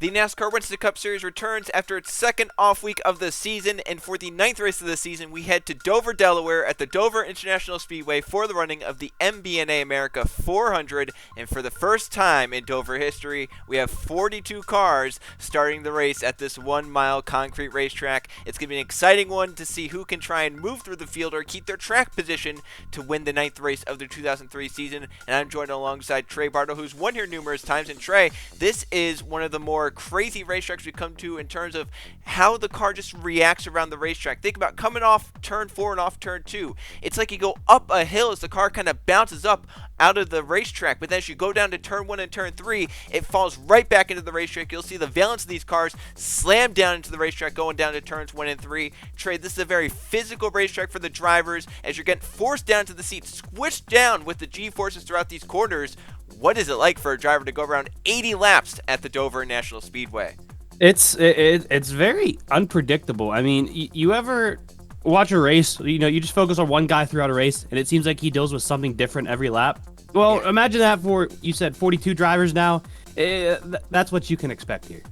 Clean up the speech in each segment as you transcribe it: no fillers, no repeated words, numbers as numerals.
The NASCAR Winston Cup Series returns after its second off week of the season, and for the ninth race of the season, we head to Dover, Delaware at the Dover International Speedway for the running of the MBNA America 400, and for the first time in Dover history, we have 42 cars starting the race at this 1-mile concrete racetrack. It's going to be an exciting one to see who can try and move through the field or keep their track position to win the ninth race of the 2003 season, and I'm joined alongside Trey Bartle, who's won here numerous times, and Trey, this is one of the more crazy racetracks we come to in terms of how the car just reacts around the racetrack. Think about coming off turn 4 and off turn 2. It's like you go up a hill as the car kind of bounces up out of the racetrack, but then as you go down to turn 1 and turn 3, it falls right back into the racetrack. You'll see the valence of these cars slam down into the racetrack going down to turns 1 and 3. Trey, this is a very physical racetrack for the drivers as you're getting forced down to the seat, squished down with the G-forces throughout these corners. What is it like for a driver to go around 80 laps at the Dover International Speedway? It's very unpredictable. I mean, you ever watch a race, you just focus on one guy throughout a race, and it seems like he deals with something different every lap. Well, yeah. Imagine that for, you said 42 drivers now. That's what you can expect here.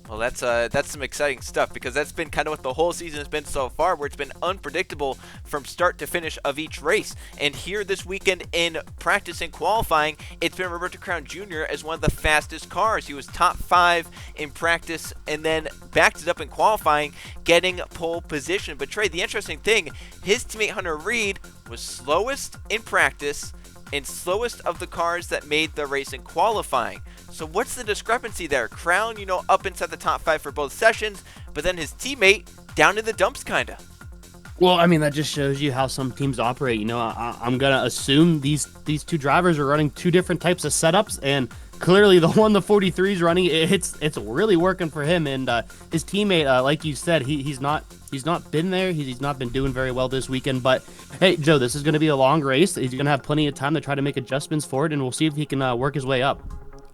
Well, that's some exciting stuff, because that's been kind of what the whole season has been so far, where it's been unpredictable from start to finish of each race. And here this weekend in practice and qualifying, it's been Roberto Crown Jr. as one of the fastest cars. He was top 5 in practice and then backed it up in qualifying, getting pole position. But Trey, the interesting thing, his teammate Hunter Reed was slowest in practice and slowest of the cars that made the race in qualifying. So what's the discrepancy there? Crown, up inside the top 5 for both sessions, but then his teammate down in the dumps kinda. Well, I mean, that just shows you how some teams operate. I'm gonna assume these two drivers are running two different types of setups, and clearly the one the 43 is running, it's really working for him. And his teammate, like you said, he's not been there. He's not been doing very well this weekend. But hey, Joe, this is going to be a long race. He's going to have plenty of time to try to make adjustments for it, and we'll see if he can work his way up.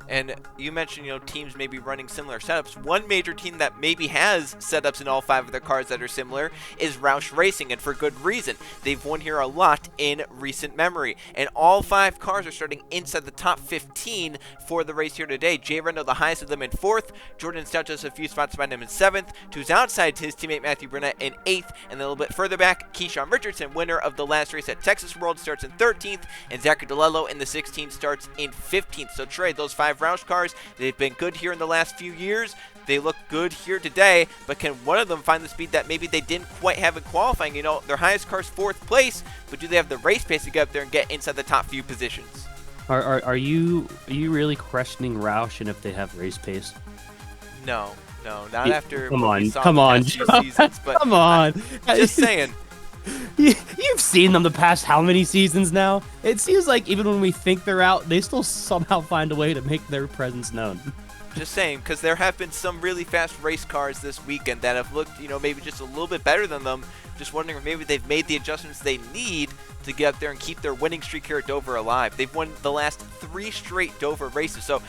And you mentioned, teams maybe running similar setups. One major team that maybe has setups in all 5 of their cars that are similar is Roush Racing, and for good reason. They've won here a lot in recent memory, and all 5 cars are starting inside the top 15 for the race here today. Jay Rendell, the highest of them, in 4th. Jordan Stout just a few spots behind him in 7th. Who's outside his teammate Matthew Burnett in 8th, and then a little bit further back, Keyshawn Richardson, winner of the last race at Texas World, starts in 13th, and Zachary DeLello in the 16th starts in 15th. So Trey, those 5 Roush cars, they've been good here in the last few years. They look good here today, but can one of them find the speed that maybe they didn't quite have in qualifying? Their highest car's 4th place, but do they have the race pace to get up there and get inside the top few positions? Are you really questioning Roush and if they have race pace? No, not after. Come on, seasons, but come on. Just saying. You've seen them the past how many seasons now? It seems like even when we think they're out, they still somehow find a way to make their presence known. Just saying, because there have been some really fast race cars this weekend that have looked, maybe just a little bit better than them. Just wondering if maybe they've made the adjustments they need to get up there and keep their winning streak here at Dover alive. They've won the last 3 straight Dover races. So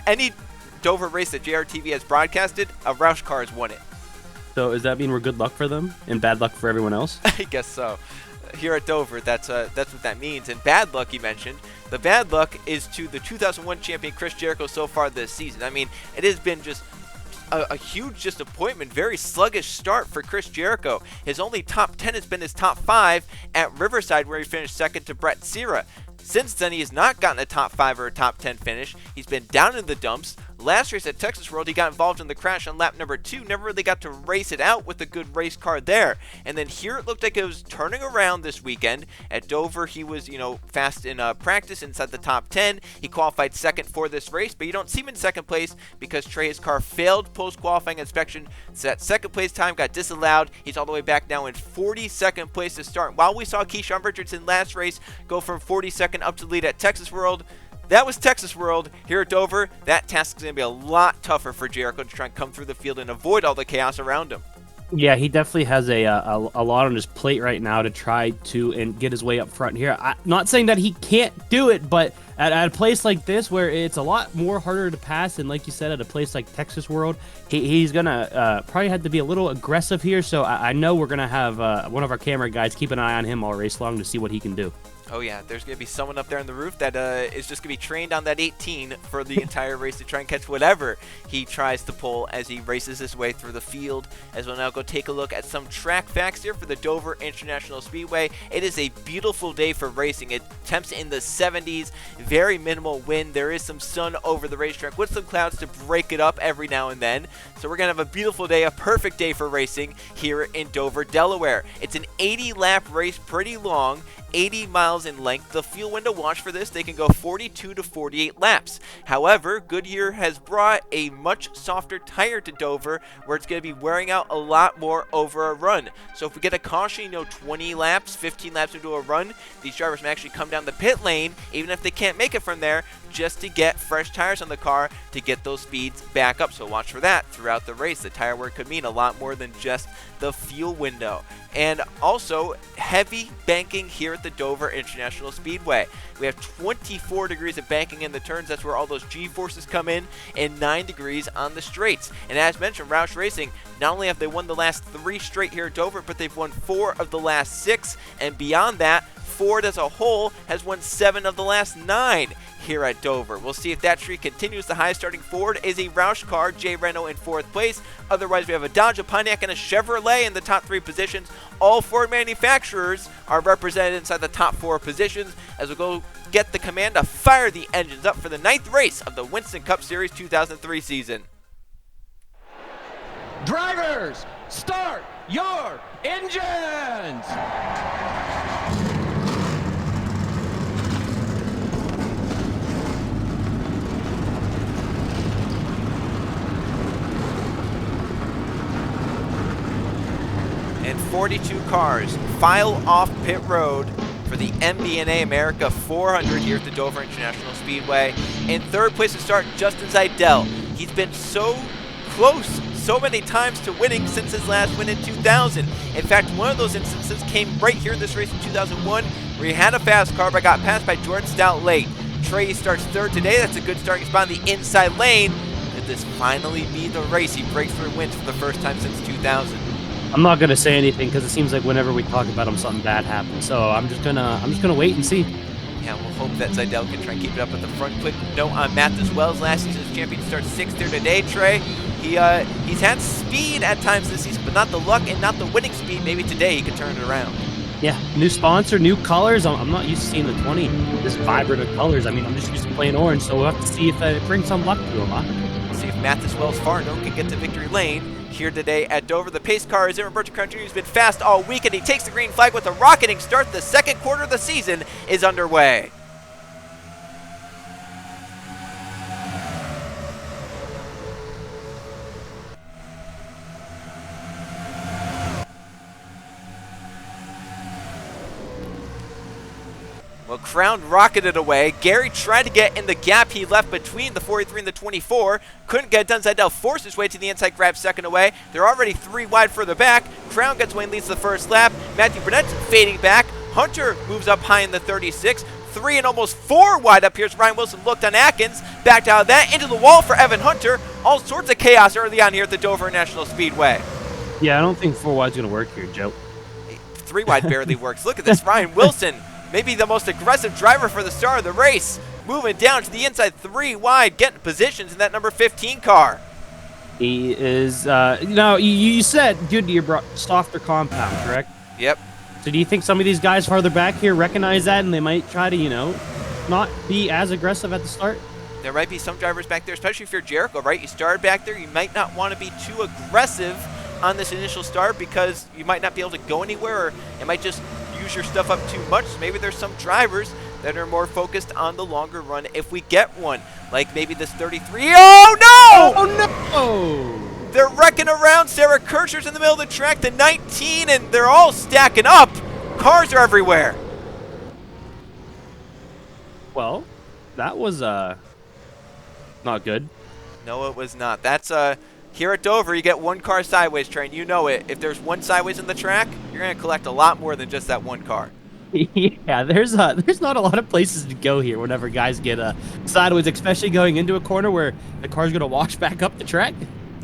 any Dover race that JRTV has broadcasted, a Roush car has won it. So does that mean we're good luck for them and bad luck for everyone else? I guess so. Here at Dover, that's what that means. And bad luck, you mentioned. The bad luck is to the 2001 champion Chris Jericho so far this season. I mean, it has been just a huge disappointment, very sluggish start for Chris Jericho. His only top 10 has been his top 5 at Riverside, where he finished 2nd to Brett Sierra. Since then, he has not gotten a top 5 or a top 10 finish. He's been down in the dumps. Last race at Texas World, he got involved in the crash on lap number 2. Never really got to race it out with a good race car there. And then here it looked like it was turning around this weekend. At Dover, he was, fast in practice inside the top 10. He qualified 2nd for this race, but you don't see him in 2nd place because Trey's car failed post-qualifying inspection. So that 2nd place time got disallowed. He's all the way back now in 42nd place to start. While we saw Keyshawn Richardson last race go from 42nd up to the lead at Texas World, that was Texas World. Here at Dover, that task is going to be a lot tougher for Jericho to try and come through the field and avoid all the chaos around him. Yeah, he definitely has a lot on his plate right now to try to and get his way up front here. I'm not saying that he can't do it, but at a place like this where it's a lot more harder to pass, and like you said, at a place like Texas World, he's going to probably have to be a little aggressive here. So I know we're going to have one of our camera guys keep an eye on him all race long to see what he can do. Oh yeah, there's going to be someone up there on the roof that is just going to be trained on that 18 for the entire race to try and catch whatever he tries to pull as he races his way through the field. As we'll now go take a look at some track facts here for the Dover International Speedway. It is a beautiful day for racing. It temps in the 70s, very minimal wind. There is some sun over the racetrack with some clouds to break it up every now and then. So we're going to have a beautiful day, a perfect day for racing here in Dover, Delaware. It's an 80-lap race, pretty long, 80 miles in length. The fuel window, watch for this, they can go 42 to 48 laps. However, Goodyear has brought a much softer tire to Dover where it's going to be wearing out a lot more over a run. So if we get a caution, 20 laps, 15 laps into a run, these drivers may actually come down the pit lane, even if they can't make it from there, just to get fresh tires on the car to get those speeds back up. So watch for that throughout the race. The tire wear could mean a lot more than just the fuel window. And also heavy banking here at the Dover International Speedway. We have 24 degrees of banking in the turns. That's where all those G-forces come in, and 9 degrees on the straights. And as mentioned, Roush Racing, not only have they won the last 3 straight here at Dover, but they've won 4 of the last 6. And beyond that, Ford as a whole has won 7 of the last 9 here at Dover. We'll see if that streak continues. The highest starting Ford is a Roush car, Jay Reno in 4th place. Otherwise, we have a Dodge, a Pontiac, and a Chevrolet in the top 3 positions. All Ford manufacturers are represented inside the top 4 positions as we go get the command to fire the engines up for the 9th race of the Winston Cup Series 2003 season. Drivers, start your engines! And 42 cars file off pit road for the MBNA America 400 here at the Dover International Speedway. In 3rd place to start, Justin Zeidel. He's been so close so many times to winning since his last win in 2000. In fact, one of those instances came right here in this race in 2001 where he had a fast car but got passed by Jordan Stout late. Trey starts 3rd today. That's a good starting spot in the inside lane. Could this finally be the race he breaks through and wins for the first time since 2000? I'm not gonna say anything because it seems like whenever we talk about him, something bad happens. So I'm just gonna wait and see. Yeah, we'll hope that Zeidel can try and keep it up at the front. Quick note on Matt as well as last season's champion starts 6th here today. Trey, he's had speed at times this season, but not the luck and not the winning speed. Maybe today he can turn it around. Yeah, new sponsor, new colors. I'm not used to seeing the 20 this vibrant of colors. I mean, I'm just used to plain orange, so we'll have to see if it brings some luck to him, huh? We'll see if Mathis Wells Fargo can get to victory lane here today at Dover. The pace car is in Roberto Carantini, who's been fast all week, and he takes the green flag with a rocketing start. The second quarter of the season is underway. Well, Crown rocketed away. Gary tried to get in the gap he left between the 43 and the 24. Couldn't get it done. Zeidel forced his way to the inside, grab second away. They're already 3 wide further back. Crown gets away and leads the first lap. Matthew Burnett's fading back. Hunter moves up high in the 36. 3 and almost 4 wide up here as Ryan Wilson looked on Atkins. Backed out of that into the wall for Evan Hunter. All sorts of chaos early on here at the Dover International Speedway. Yeah, I don't think 4 wide's gonna work here, Joe. 3 wide barely works. Look at this. Ryan Wilson, maybe the most aggressive driver for the start of the race, moving down to the inside 3 wide, getting positions in that number 15 car. He is, you said Goodyear brought softer compound, correct? Yep. So do you think some of these guys farther back here recognize that and they might try to, not be as aggressive at the start? There might be some drivers back there, especially if you're Jericho, right? You started back there, you might not want to be too aggressive on this initial start because you might not be able to go anywhere, or it might just use your stuff up too much. So maybe there's some drivers that are more focused on the longer run if we get one. Like maybe this 33. Oh, no! Oh, no! They're wrecking around. Sarah Kircher's in the middle of the track, the 19, and they're all stacking up. Cars are everywhere. Well, that was, not good. No, it was not. That's, here at Dover, you get 1 car sideways train. You know it. If there's 1 sideways in the track, you're going to collect a lot more than just that 1 car. Yeah, there's not a lot of places to go here whenever guys get sideways, especially going into a corner where the car's going to wash back up the track.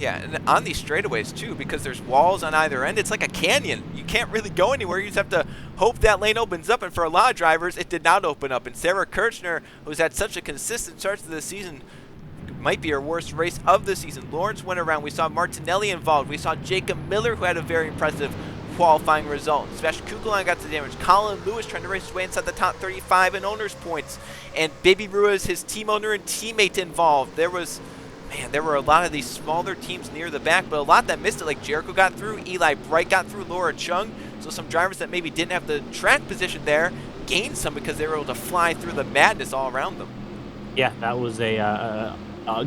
Yeah, and on these straightaways too, because there's walls on either end, it's like a canyon. You can't really go anywhere. You just have to hope that lane opens up, and for a lot of drivers, it did not open up. And Sarah Kirchner, who's had such a consistent start to the season, might be her worst race of the season. Lawrence went around. We saw Martinelli involved. We saw Jacob Miller, who had a very impressive qualifying result. Sebastian Kugelheim got the damage. Colin Lewis trying to race his way inside the top 35 in owners points. And Baby Ruiz, his team owner and teammate, involved. There were a lot of these smaller teams near the back, but a lot that missed it. Like Jericho got through, Eli Bright got through, Laura Chung. So some drivers that maybe didn't have the track position there gained some because they were able to fly through the madness all around them. Yeah, that was a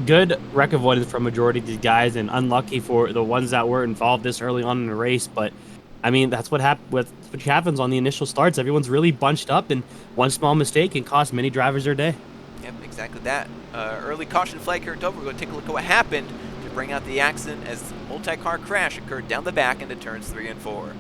good wreck avoidance from majority of these guys, and unlucky for the ones that were involved this early on in the race. But I mean, that's what happens on the initial starts. Everyone's really bunched up, and one small mistake can cost many drivers their day. Yep, exactly that. Early caution flag here at Dover. We're going to take a look at what happened to bring out the accident as the multi-car crash occurred down the back into turns 3 and 4.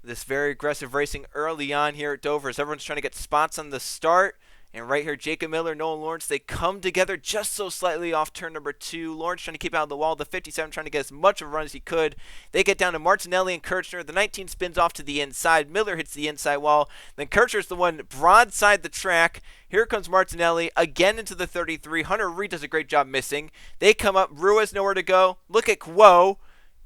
This very aggressive racing early on here at Dover as everyone's trying to get spots on the start. And right here, Jacob Miller, Nolan Lawrence, they come together just so slightly off turn number 2. Lawrence trying to keep out of the wall. The 57 trying to get as much of a run as he could. They get down to Martinelli and Kirchner. The 19 spins off to the inside. Miller hits the inside wall. Then Kirchner's the one broadside the track. Here comes Martinelli again into the 33. Hunter Reed does a great job missing. They come up. Ruiz nowhere to go. Look at Quo.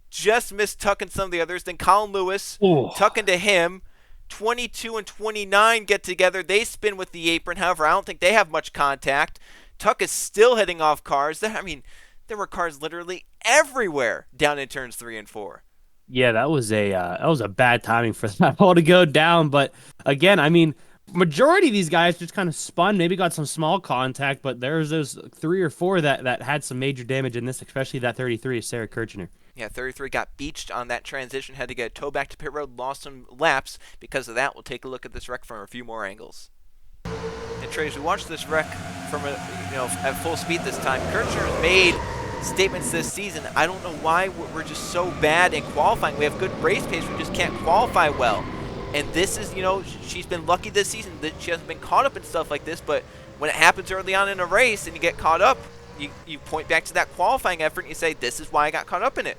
Just missed tucking some of the others. Then Colin Lewis tucking to him. 22 and 29 get together. They spin with the apron. However, I don't think they have much contact. Tuck is still heading off cars. I mean, there were cars literally everywhere down in turns 3 and 4. Yeah, that was a bad timing for that all to go down. But again, I mean, majority of these guys just kind of spun, maybe got some small contact, but there's those 3 or 4 that had some major damage in this, especially that 33, Sarah Kirchner. Yeah, 33 got beached on that transition, had to get a tow back to pit road, lost some laps. Because of that, we'll take a look at this wreck from a few more angles. And Trey, as we watch this wreck from at full speed this time, Kirchner has made statements this season. I don't know why we're just so bad in qualifying. We have good race pace, we just can't qualify well. And this is, she's been lucky this season that she hasn't been caught up in stuff like this. But when it happens early on in a race and you get caught up, you point back to that qualifying effort and you say, this is why I got caught up in it.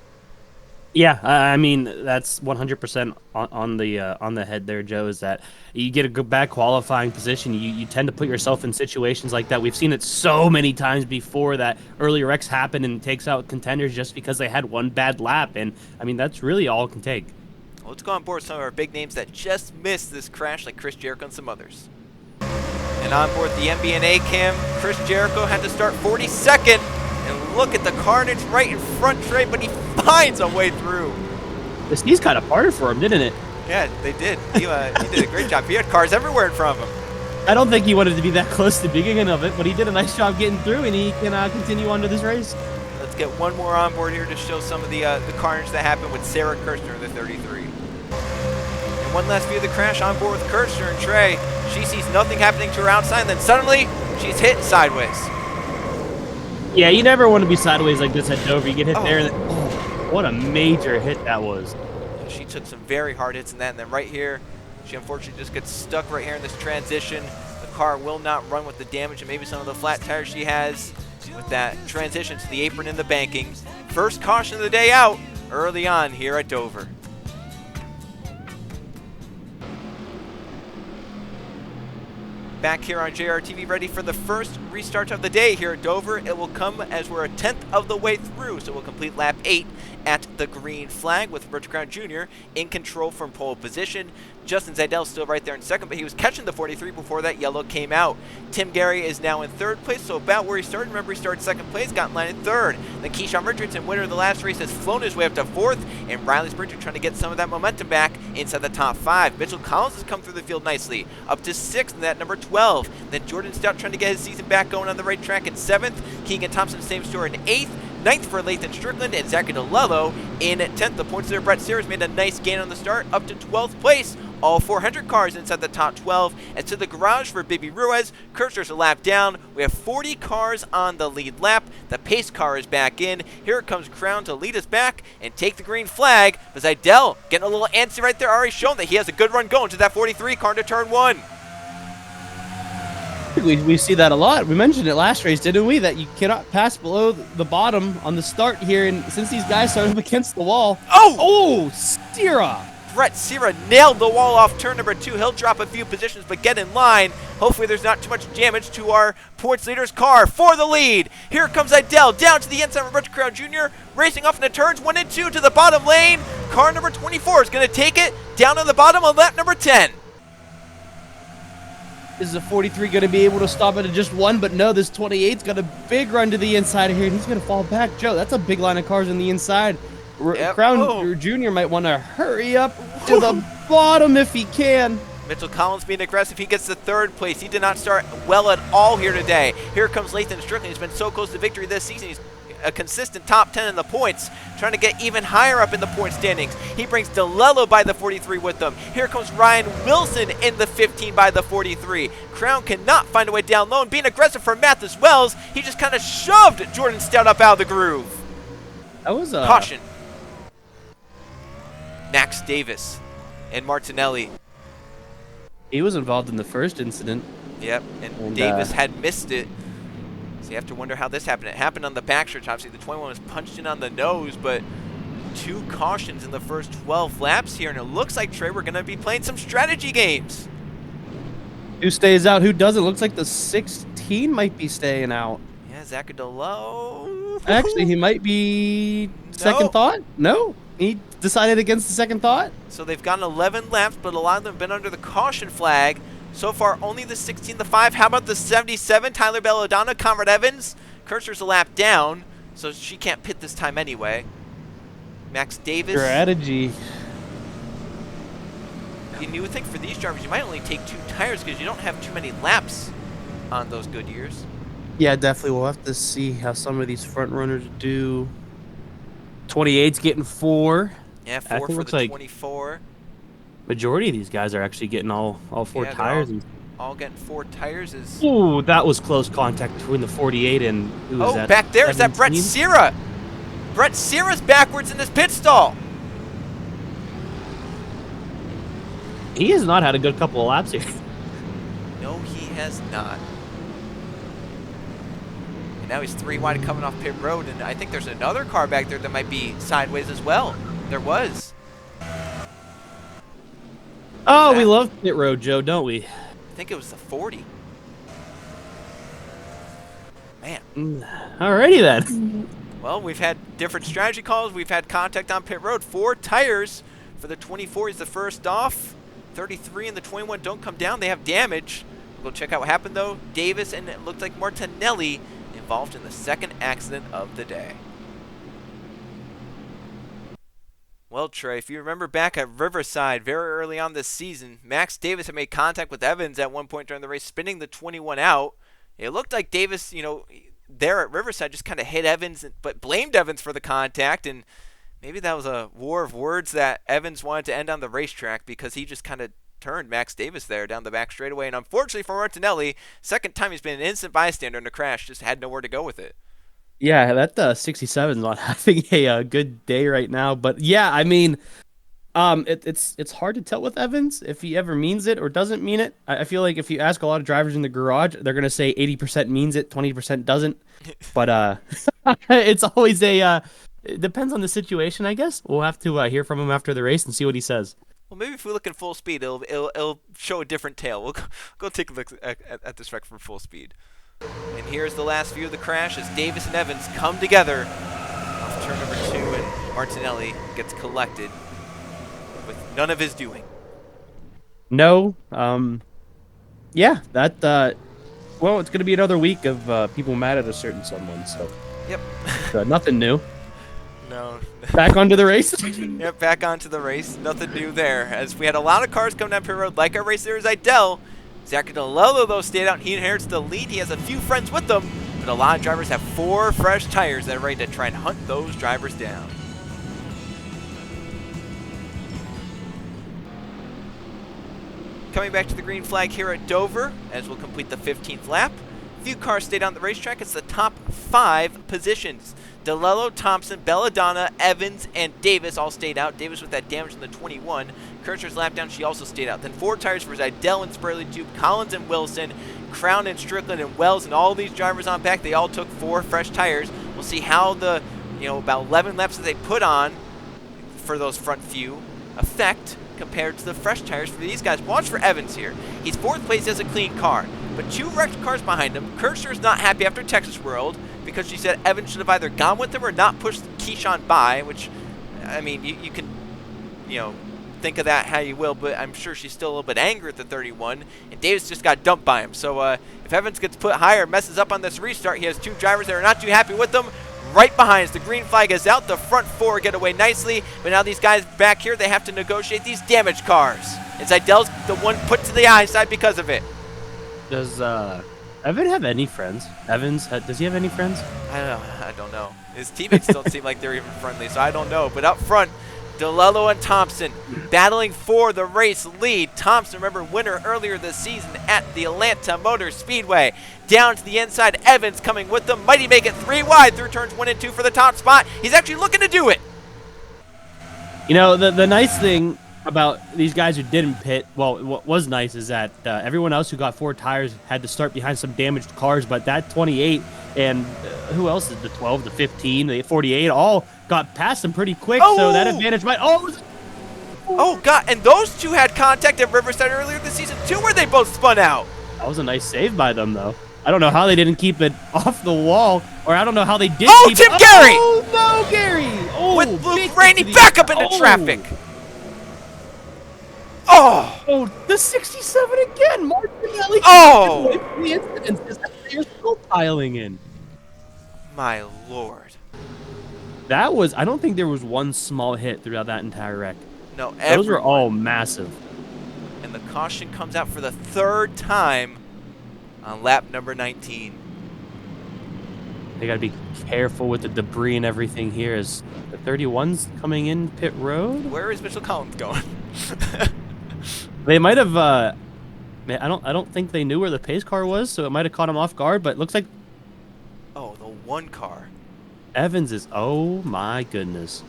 Yeah, I mean, that's 100% on the head there, Joe, is that you get a good bad qualifying position. You tend to put yourself in situations like that. We've seen it so many times before that early wrecks happen and takes out contenders just because they had one bad lap. And, I mean, that's really all it can take. Well, let's go on board some of our big names that just missed this crash, like Chris Jericho and some others. And on board the MBNA cam, Chris Jericho had to start 42nd. And look at the carnage right in front, Trey, but he finds a way through. This knee's kind of parted for him, didn't it? Yeah, they did. He did a great job. He had cars everywhere in front of him. I don't think he wanted to be that close to the beginning of it, but he did a nice job getting through, and he can continue on to this race. Let's get one more on board here to show some of the carnage that happened with Sarah Kirchner, the 33. And one last view of the crash on board with Kirchner and Trey. She sees nothing happening to her outside, and then suddenly she's hit sideways. Yeah, you never want to be sideways like this at Dover. You get hit there, and then, what a major hit that was. Yeah, she took some very hard hits in that, and then right here, she unfortunately just gets stuck right here in this transition. The car will not run with the damage and maybe some of the flat tires she has with that transition to the apron and the banking. First caution of the day out early on here at Dover. Back here on JRTV, ready for the first restart of the day here at Dover. It will come as we're a 10th of the way through, so we'll complete lap 8 at the green flag with Richard Crown Jr. in control from pole position. Justin Zaidel still right there in second, but he was catching the 43 before that yellow came out. Tim Gary is now in third place, so about where he started. Remember, he started second place, got in line in third. Then Keyshawn Richardson, winner of the last race, has flown his way up to fourth, and Riley Sprinter trying to get some of that momentum back inside the top 5. Mitchell Collins has come through the field nicely, up to 6th in that number 12. Then Jordan Stout trying to get his season back going on the right track in 7th. Keegan Thompson, same story in 8th. 9th for Lathan Strickland, and Zachary DeLello in 10th. The points there, Brett Sears made a nice gain on the start, up to 12th place. All 400 cars inside the top 12. As to the garage for Baby Ruiz, Kirchner's a lap down. We have 40 cars on the lead lap. The pace car is back in. Here it comes Crown to lead us back and take the green flag. But Zaidel getting a little antsy right there, already showing that he has a good run going to that 43 car into turn 1. think we see that a lot. We mentioned it last race, didn't we? That you cannot pass below the bottom on the start here. And since these guys started up against the wall. Oh, Sierra. Brett Sierra nailed the wall off turn number 2. He'll drop a few positions, but get in line. Hopefully there's not too much damage to our points leader's car for the lead. Here comes Idell down to the inside of Rich Crown Jr. Racing off in the turns 1 and 2 to the bottom lane. Car number 24 is going to take it down on the bottom on lap number 10. Is the 43 going to be able to stop it at just 1? But no, this 28's got a big run to the inside here, and he's going to fall back. Joe, that's a big line of cars on the inside. Crown Jr. might want to hurry up to the bottom if he can. Mitchell Collins being aggressive. He gets the 3rd place. He did not start well at all here today. Here comes Lathan Strickland. He's been so close to victory this season. He's a consistent top 10 in the points, trying to get even higher up in the point standings. He brings DeLello by the 43 with them. Here comes Ryan Wilson in the 15 by the 43. Crown cannot find a way down low, and being aggressive for Mathis Wells, he just kind of shoved Jordan Stout up out of the groove. That was a caution. Max Davis and Martinelli. He was involved in the first incident. Yep, and Davis had missed it. So you have to wonder how this happened. It happened on the backstretch. Obviously, the 21 was punched in on the nose, but 2 cautions in the first 12 laps here, and it looks like, Trey, we're going to be playing some strategy games. Who stays out? Who doesn't? Looks like the 16 might be staying out. Yeah, Zacadillo. Actually, he might be second thought? No? He decided against the second thought? So they've gotten 11 laps, but a lot of them have been under the caution flag. So far, only the 16, the 5. How about the 77? Tyler Belladonna, Conrad Evans. Kirchner's a lap down, so she can't pit this time anyway. Max Davis. Strategy. You would think for these drivers, you might only take 2 tires because you don't have too many laps on those Goodyears. Yeah, definitely. We'll have to see how some of these front runners do. 28's getting 4. Yeah, 4 for the 24. Majority of these guys are actually getting all 4 tires. All getting 4 tires. Ooh, that was close contact between the 48 and who was that? Back there is that Brett Sierra. Brett Sierra's backwards in this pit stall. He has not had a good couple of laps here. No, he has not. And now he's 3 wide coming off pit road, and I think there's another car back there that might be sideways as well. There was. Oh, we love pit road, Joe, don't we? I think it was the 40. Man. Alrighty then. Well, we've had different strategy calls. We've had contact on pit road. 4 tires for the 24 is the first off. 33 and the 21 don't come down. They have damage. We'll go check out what happened, though. Davis and it looked like Martinelli involved in the second accident of the day. Well, Trey, if you remember back at Riverside very early on this season, Max Davis had made contact with Evans at one point during the race, spinning the 21 out. It looked like Davis, there at Riverside just kind of hit Evans, but blamed Evans for the contact, and maybe that was a war of words that Evans wanted to end on the racetrack because he just kind of turned Max Davis there down the back straightaway. And unfortunately for Martinelli, second time he's been an instant bystander in the crash, just had nowhere to go with it. Yeah, that 67 is not having a good day right now. But yeah, I mean, it's hard to tell with Evans if he ever means it or doesn't mean it. I feel like if you ask a lot of drivers in the garage, they're gonna say 80% means it, 20% doesn't. But it's always it depends on the situation, I guess. We'll have to hear from him after the race and see what he says. Well, maybe if we look at full speed, it'll show a different tale. We'll go take a look at this wreck from full speed. And here's the last view of the crash as Davis and Evans come together off turn number 2, and Martinelli gets collected with none of his doing. No. Yeah, that. Well, it's going to be another week of people mad at a certain someone, so. Yep. Nothing new. No. Back onto the race? Yep, back onto the race. Nothing new there. As we had a lot of cars coming down pit road, like our race there is Idell. Zacadillo, though, stayed out and he inherits the lead. He has a few friends with them, but a lot of drivers have 4 fresh tires that are ready to try and hunt those drivers down. Coming back to the green flag here at Dover, as we'll complete the 15th lap. Few cars stayed on the racetrack. It's the top 5 positions. DeLello, Thompson, Belladonna, Evans, and Davis all stayed out. Davis with that damage in the 21. Kirchner's lap down, she also stayed out. Then 4 tires for Idell and Spurley Tube, Collins and Wilson, Crown and Strickland and Wells and all these drivers on back, they all took 4 fresh tires. We'll see how the, about 11 laps that they put on for those front few affect compared to the fresh tires for these guys. Watch for Evans here. He's 4th place, has a clean car, but 2 wrecked cars behind him. Kirschner's not happy after Texas World because she said Evans should have either gone with him or not pushed Keyshawn by, which, I mean, you can, think of that how you will, but I'm sure she's still a little bit angry at the 31, and Davis just got dumped by him. So if Evans gets put higher, messes up on this restart, he has 2 drivers that are not too happy with him. Right behind us, the green flag is out. The front 4 get away nicely, but now these guys back here, they have to negotiate these damaged cars. And Zeidel's the one put to the high side because of it. Does Evan have any friends? Does he have any friends? I don't know. His teammates don't seem like they're even friendly, so I don't know. But up front, DeLello and Thompson battling for the race lead. Thompson, remember, winner earlier this season at the Atlanta Motor Speedway. Down to the inside, Evans coming with them. Might he make it 3 wide through turns 1 and 2 for the top spot? He's actually looking to do it. The nice thing about these guys who didn't pit, well, what was nice is that everyone else who got 4 tires had to start behind some damaged cars, but that 28 and who else is the 12, the 15, the 48 all got past them pretty quick, so that advantage might... Oh, God, and those 2 had contact at Riverside earlier this season, too, where they both spun out. That was a nice save by them, though. I don't know how they didn't keep it off the wall, or I don't know how they did keep Tim it... Gary! Oh, no, Gary! Oh, with Luke Rainey back up into traffic. Oh, the 67 again. Martinelli. The incidents is they're still piling in. My Lord. That was, I don't think there was one small hit throughout that entire wreck. No, those were all massive. And the caution comes out for the 3rd time on lap number 19. They got to be careful with the debris and everything here as the 31's coming in pit road. Where is Mitchell Collins going? They might have, I don't think they knew where the pace car was, so it might have caught him off guard, but it looks like... Oh, the 1 car. Evans is, oh my goodness.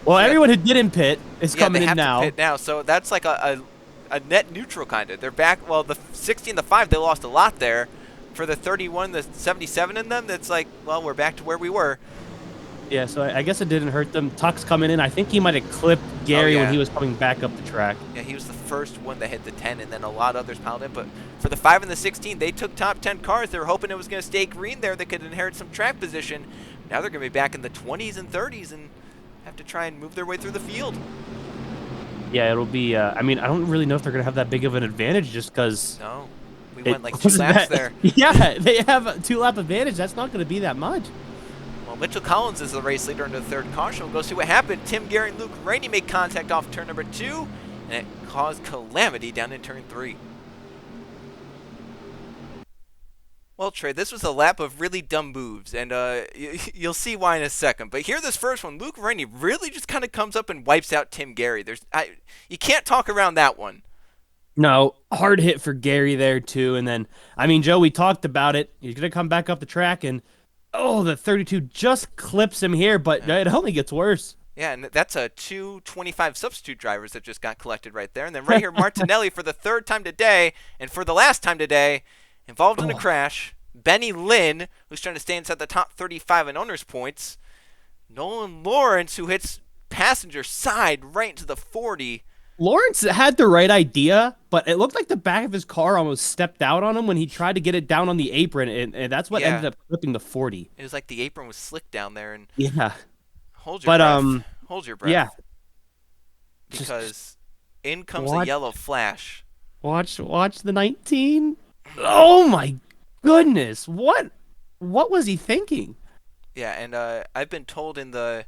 Well, everyone who didn't pit is coming in now. To pit now, so that's like a net neutral kind of. They're back, well, the 60 and the 5, they lost a lot there. For the 31, the 77 in them, that's like, well, we're back to where we were. Yeah, so I guess it didn't hurt them. Tuck's coming in. I think he might have clipped Gary when he was coming back up the track. Yeah, he was the first one that hit the 10, and then a lot of others piled in. But for the 5 and the 16, they took top 10 cars. They were hoping it was going to stay green there. They could inherit some track position. Now they're going to be back in the 20s and 30s and have to try and move their way through the field. Yeah, it'll be, I mean, I don't really know if they're going to have that big of an advantage just because... No, we went like 2 laps there. Yeah, they have a 2-lap advantage. That's not going to be that much. Well, Mitchell Collins is the race leader into the 3rd caution. We'll go see what happened. Tim Gary and Luke Rainey make contact off turn number 2, and it caused calamity down in turn 3. Well, Trey, this was a lap of really dumb moves, and you'll see why in a second. But here, this first one, Luke Rainey really just kind of comes up and wipes out Tim Gary. You can't talk around that one. No, hard hit for Gary there, too. And then, I mean, Joe, we talked about it. He's going to come back up the track, and, oh, the 32 just clips him here, but it only gets worse. Yeah, and that's 2 25 substitute drivers that just got collected right there. And then right here, Martinelli for the 3rd time today, and for the last time today, involved in a crash. Benny Lynn, who's trying to stay inside the top 35 in owners' points. Nolan Lawrence, who hits passenger side right into the 40. Lawrence had the right idea, but it looked like the back of his car almost stepped out on him when he tried to get it down on the apron, and that's what ended up clipping the 40. It was like the apron was slick down there. And yeah. Hold your breath. Hold your breath. Yeah. Because in comes a yellow flash. Watch the 19. Oh my goodness! What was he thinking? Yeah, and I've been told in the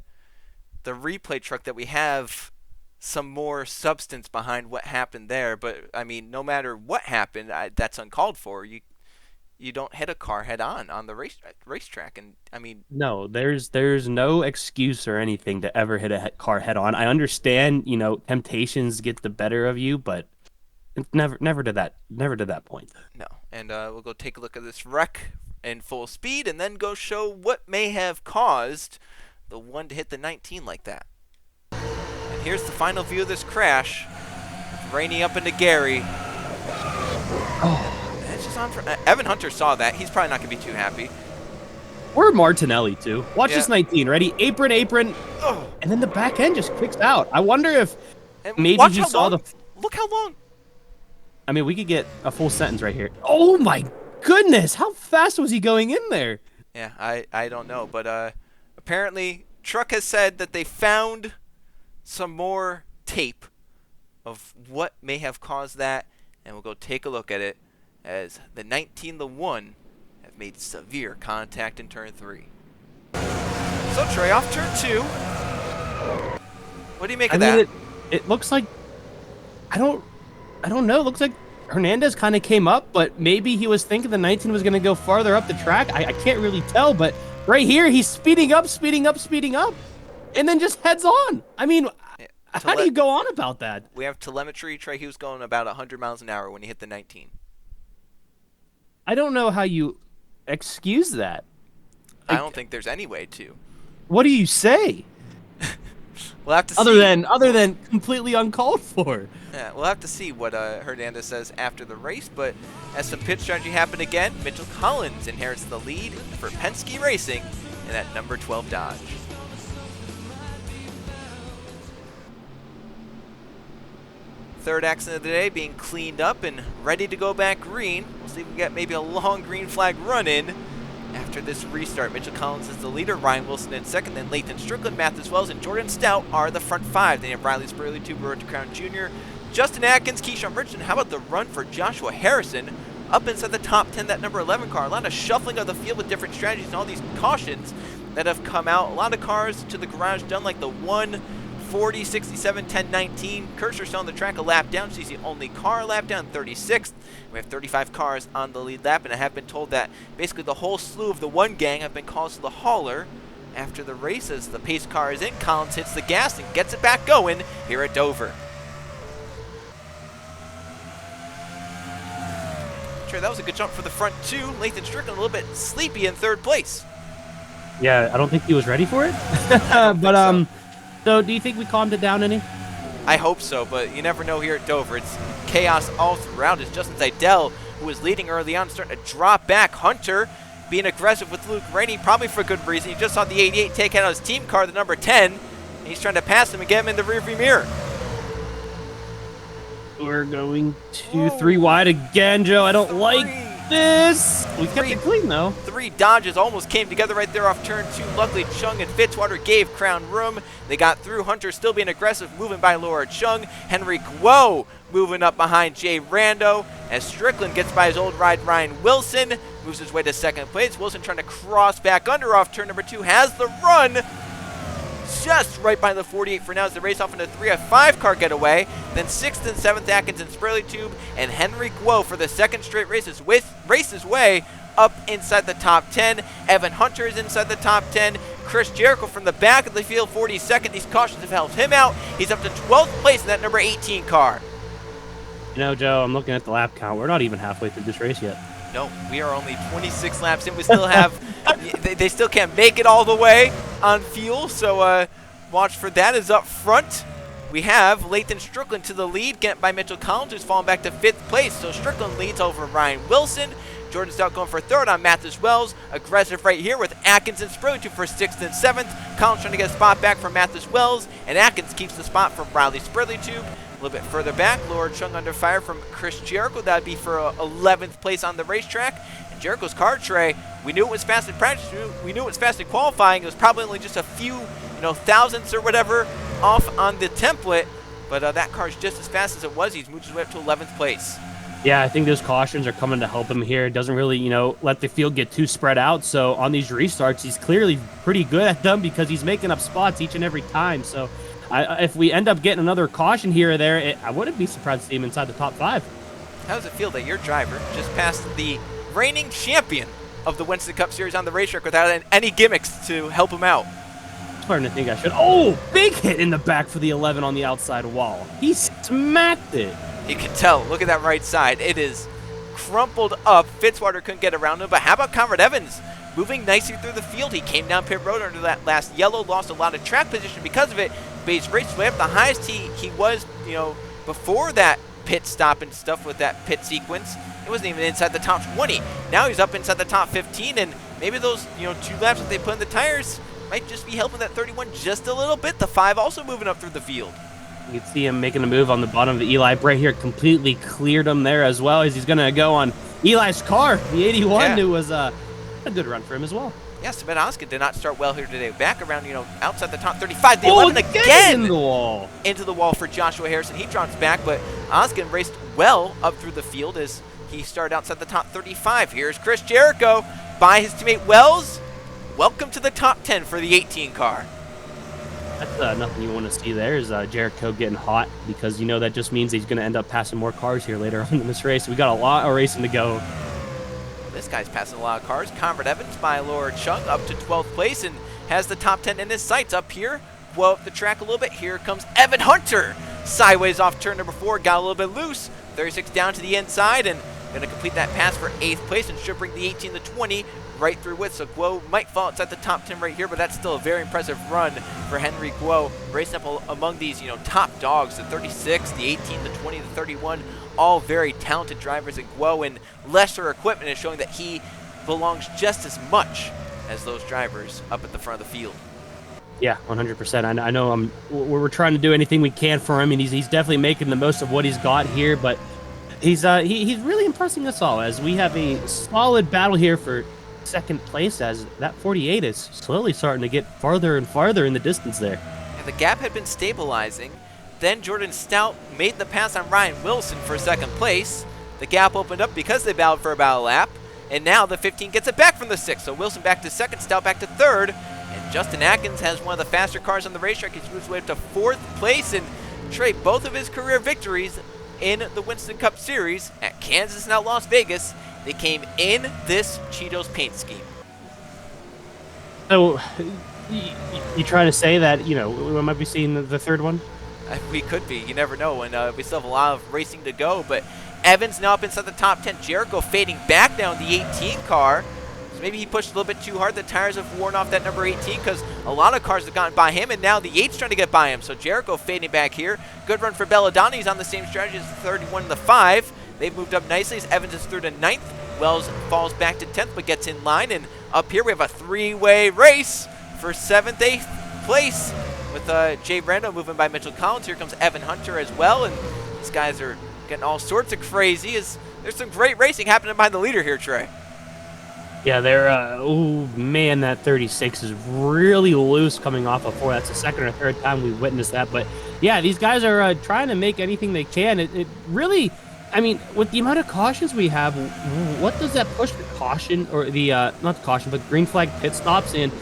replay truck that we have some more substance behind what happened there. But I mean, no matter what happened, that's uncalled for. You don't hit a car head on the racetrack, and I mean, no, there's no excuse or anything to ever hit a car head on. I understand, temptations get the better of you, but never to that point. No, and we'll go take a look at this wreck in full speed, and then go show what may have caused the one to hit the 19 like that. And here's the final view of this crash. Rainey up into Gary. Oh. goes on for Evan Hunter saw that. He's probably not going to be too happy. Or Martinelli, too. Watch Yeah. this 19. Ready? Apron. Oh. And then the back end just kicks out. I wonder if And maybe watch he how saw long. the... Look how long. I mean, we could get a full sentence right here. Oh, my goodness. How fast was he going in there? Yeah, I don't know. But apparently, Truck has said that they found some more tape of what may have caused that. And we'll go take a look at it as the 19-1 have made severe contact in turn 3. So, Trey, off turn 2. What do you make of that? It looks like... I don't know. It looks like Hernandez kind of came up, but maybe he was thinking the 19 was going to go farther up the track. I can't really tell, but right here, he's speeding up, and then just heads on. I mean, how do you go on about that? We have telemetry. Trey, he was going about 100 miles an hour when he hit the 19. I don't know how you excuse that. I don't think there's any way to. What do you say? We'll have to see. Other than completely uncalled for. Yeah, we'll have to see what Hernandez says after the race. But as some pit strategy happened again, Mitchell Collins inherits the lead for Penske Racing in that number 12 Dodge. Third accident of the day being cleaned up and ready to go back green. We'll see if we get maybe a long green flag run in after this restart. Mitchell Collins is the leader, Ryan Wilson in second, then Lathan Strickland, Matheus Wells, and Jordan Stout are the front five. Then you have Riley Spurley, Road to Crown Jr., Justin Atkins, Keyshawn Richardson. How about the run for Joshua Harrison up inside the top 10, that number 11 car? A lot of shuffling of the field with different strategies and all these cautions that have come out. A lot of cars to the garage done like the 140, 67, 10, 19. Kersher's on the track a lap down. She's the only car a lap down, 36th. We have 35 cars on the lead lap, and I have been told that basically the whole slew of the one gang have been called to the hauler after the race. As the pace car is in, Collins hits the gas and gets it back going here at Dover. Trey, that was a good jump for the front two. Lathan Strickland a little bit sleepy in third place. Yeah, I don't think he was ready for it. But so do you think we calmed it down any? I hope so, but you never know here at Dover. It's chaos all throughout. It's Justin Seidel, who was leading early on, starting to drop back. Hunter being aggressive with Luke Rainey, probably for good reason. He just saw the 88 take out his team car, the number 10. And he's trying to pass him and get him in the rearview mirror. We're going 2-3 wide again, Joe. I don't like this. We kept it clean, though. 3 Dodges almost came together right there off turn 2. Luckily, Chung and Fitzwater gave Crown room. They got through. Hunter still being aggressive, moving by Laura Chung. Henry Guo moving up behind Jay Rando. As Strickland gets by his old ride, Ryan Wilson moves his way to second place. Wilson trying to cross back under off turn number 2. Has the run just right by the 48 for now as they race off into 3, a 5-car getaway. Then 6th and 7th, Atkins and Spurley Tube, and Henry Guo for the second straight race his way up inside the top 10. Evan Hunter is inside the top 10. Chris Jericho from the back of the field, 42nd. These cautions have helped him out. He's up to 12th place in that number 18 car. You know, Joe, I'm looking at the lap count. We're not even halfway through this race yet. No, we are only 26 laps in. We still have, they still can't make it all the way on fuel, so watch for that. Is up front. We have Lathan Strickland to the lead, get by Mitchell Collins, who's fallen back to 5th place. So Strickland leads over Ryan Wilson. Jordan Stout going for 3rd on Matheus Wells. Aggressive right here with Atkins and Spurley for 6th and 7th. Collins trying to get a spot back from Matheus Wells, and Atkins keeps the spot from Riley Spurley Tube. A little bit further back, Laura Chung under fire from Chris Jericho. That would be for 11th place on the racetrack. And Jericho's car, Trey, we knew it was fast in practice. We knew it was fast in qualifying. It was probably only just a few, thousandths or whatever off on the template. But that car is just as fast as it was. He's moved his way up to 11th place. Yeah, I think those cautions are coming to help him here. It doesn't really, let the field get too spread out. So on these restarts, he's clearly pretty good at them because he's making up spots each and every time. So if we end up getting another caution here or there, I wouldn't be surprised to see him inside the top 5. How does it feel that your driver just passed the reigning champion of the Winston Cup Series on the racetrack without any gimmicks to help him out? I'm starting to think I should. Oh, big hit in the back for the 11 on the outside wall. He smacked it. You can tell. Look at that right side. It is crumpled up. Fitzwater couldn't get around him, but how about Conrad Evans? Moving nicely through the field. He came down pit road under that last yellow, lost a lot of track position because of it, but he's raced his way up the highest he was, before that pit stop and stuff with that pit sequence. He wasn't even inside the top 20. Now he's up inside the top 15, and maybe those 2 laps that they put in the tires might just be helping that 31 just a little bit. The 5 also moving up through the field. You can see him making a move on the bottom of the Eli. Right here completely cleared him there as well, as he's going to go on Eli's car, the 81, who was a good run for him as well. Yeah, Sven Oskin did not start well here today. Back around, outside the top 35. The 11 again into the wall. Into the wall for Joshua Harrison. He drops back, but Oskin raced well up through the field as he started outside the top 35. Here's Chris Jericho by his teammate Wells. Welcome to the top 10 for the 18 car. That's nothing you want to see there is Jericho getting hot, because that just means he's going to end up passing more cars here later on in this race. We got a lot of racing to go. This guy's passing a lot of cars. Conrad Evans by Laura Chung up to 12th place and has the top 10 in his sights. Up here, well, up the track a little bit. Here comes Evan Hunter. Sideways off turn number 4, got a little bit loose. 36 down to the inside and going to complete that pass for 8th place and should bring the 18 to 20 right through with. So Guo might fall outside the top 10 right here, but that's still a very impressive run for Henry Guo. Racing up among these, top dogs, the 36, the 18, the 20, the 31, all very talented drivers. And Guo in lesser equipment is showing that he belongs just as much as those drivers up at the front of the field. Yeah, 100%. I know we're trying to do anything we can for him, and he's definitely making the most of what he's got here, but he's really impressing us all as we have a solid battle here for second place, as that 48 is slowly starting to get farther and farther in the distance there. And the gap had been stabilizing. Then Jordan Stout made the pass on Ryan Wilson for second place. The gap opened up because they battled for about a lap. And now the 15 gets it back from the 6. So Wilson back to second, Stout back to third. And Justin Atkins has one of the faster cars on the racetrack. He's moved his way up to 4th place. And Trey, both of his career victories in the Winston Cup Series at Kansas and at Las Vegas, they came in this Cheetos paint scheme. So, you trying to say that, we might be seeing the third one? We could be. You never know. And we still have a lot of racing to go. But Evans now up inside the top 10. Jericho fading back down the 18 car. So maybe he pushed a little bit too hard. The tires have worn off that number 18 because a lot of cars have gotten by him. And now the 8's trying to get by him. So Jericho fading back here. Good run for Belladonna. He's on the same strategy as the 31 and the 5. They've moved up nicely as Evans is through to 9th. Wells falls back to 10th but gets in line. And up here we have a 3-way race for 7th, 8th place with Jay Brando moving by Mitchell Collins. Here comes Evan Hunter as well. And these guys are getting all sorts of crazy. There's some great racing happening behind the leader here, Trey. Yeah, they're, oh man, that 36 is really loose coming off of 4. That's the second or third time we've witnessed that. But yeah, these guys are trying to make anything they can. It really, I mean, with the amount of cautions we have, what does that push the caution, or the, not the caution, but green flag pit stops and,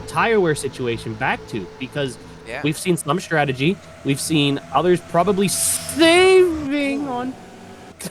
tire wear situation back to? Because we've seen some strategy. We've seen others probably saving on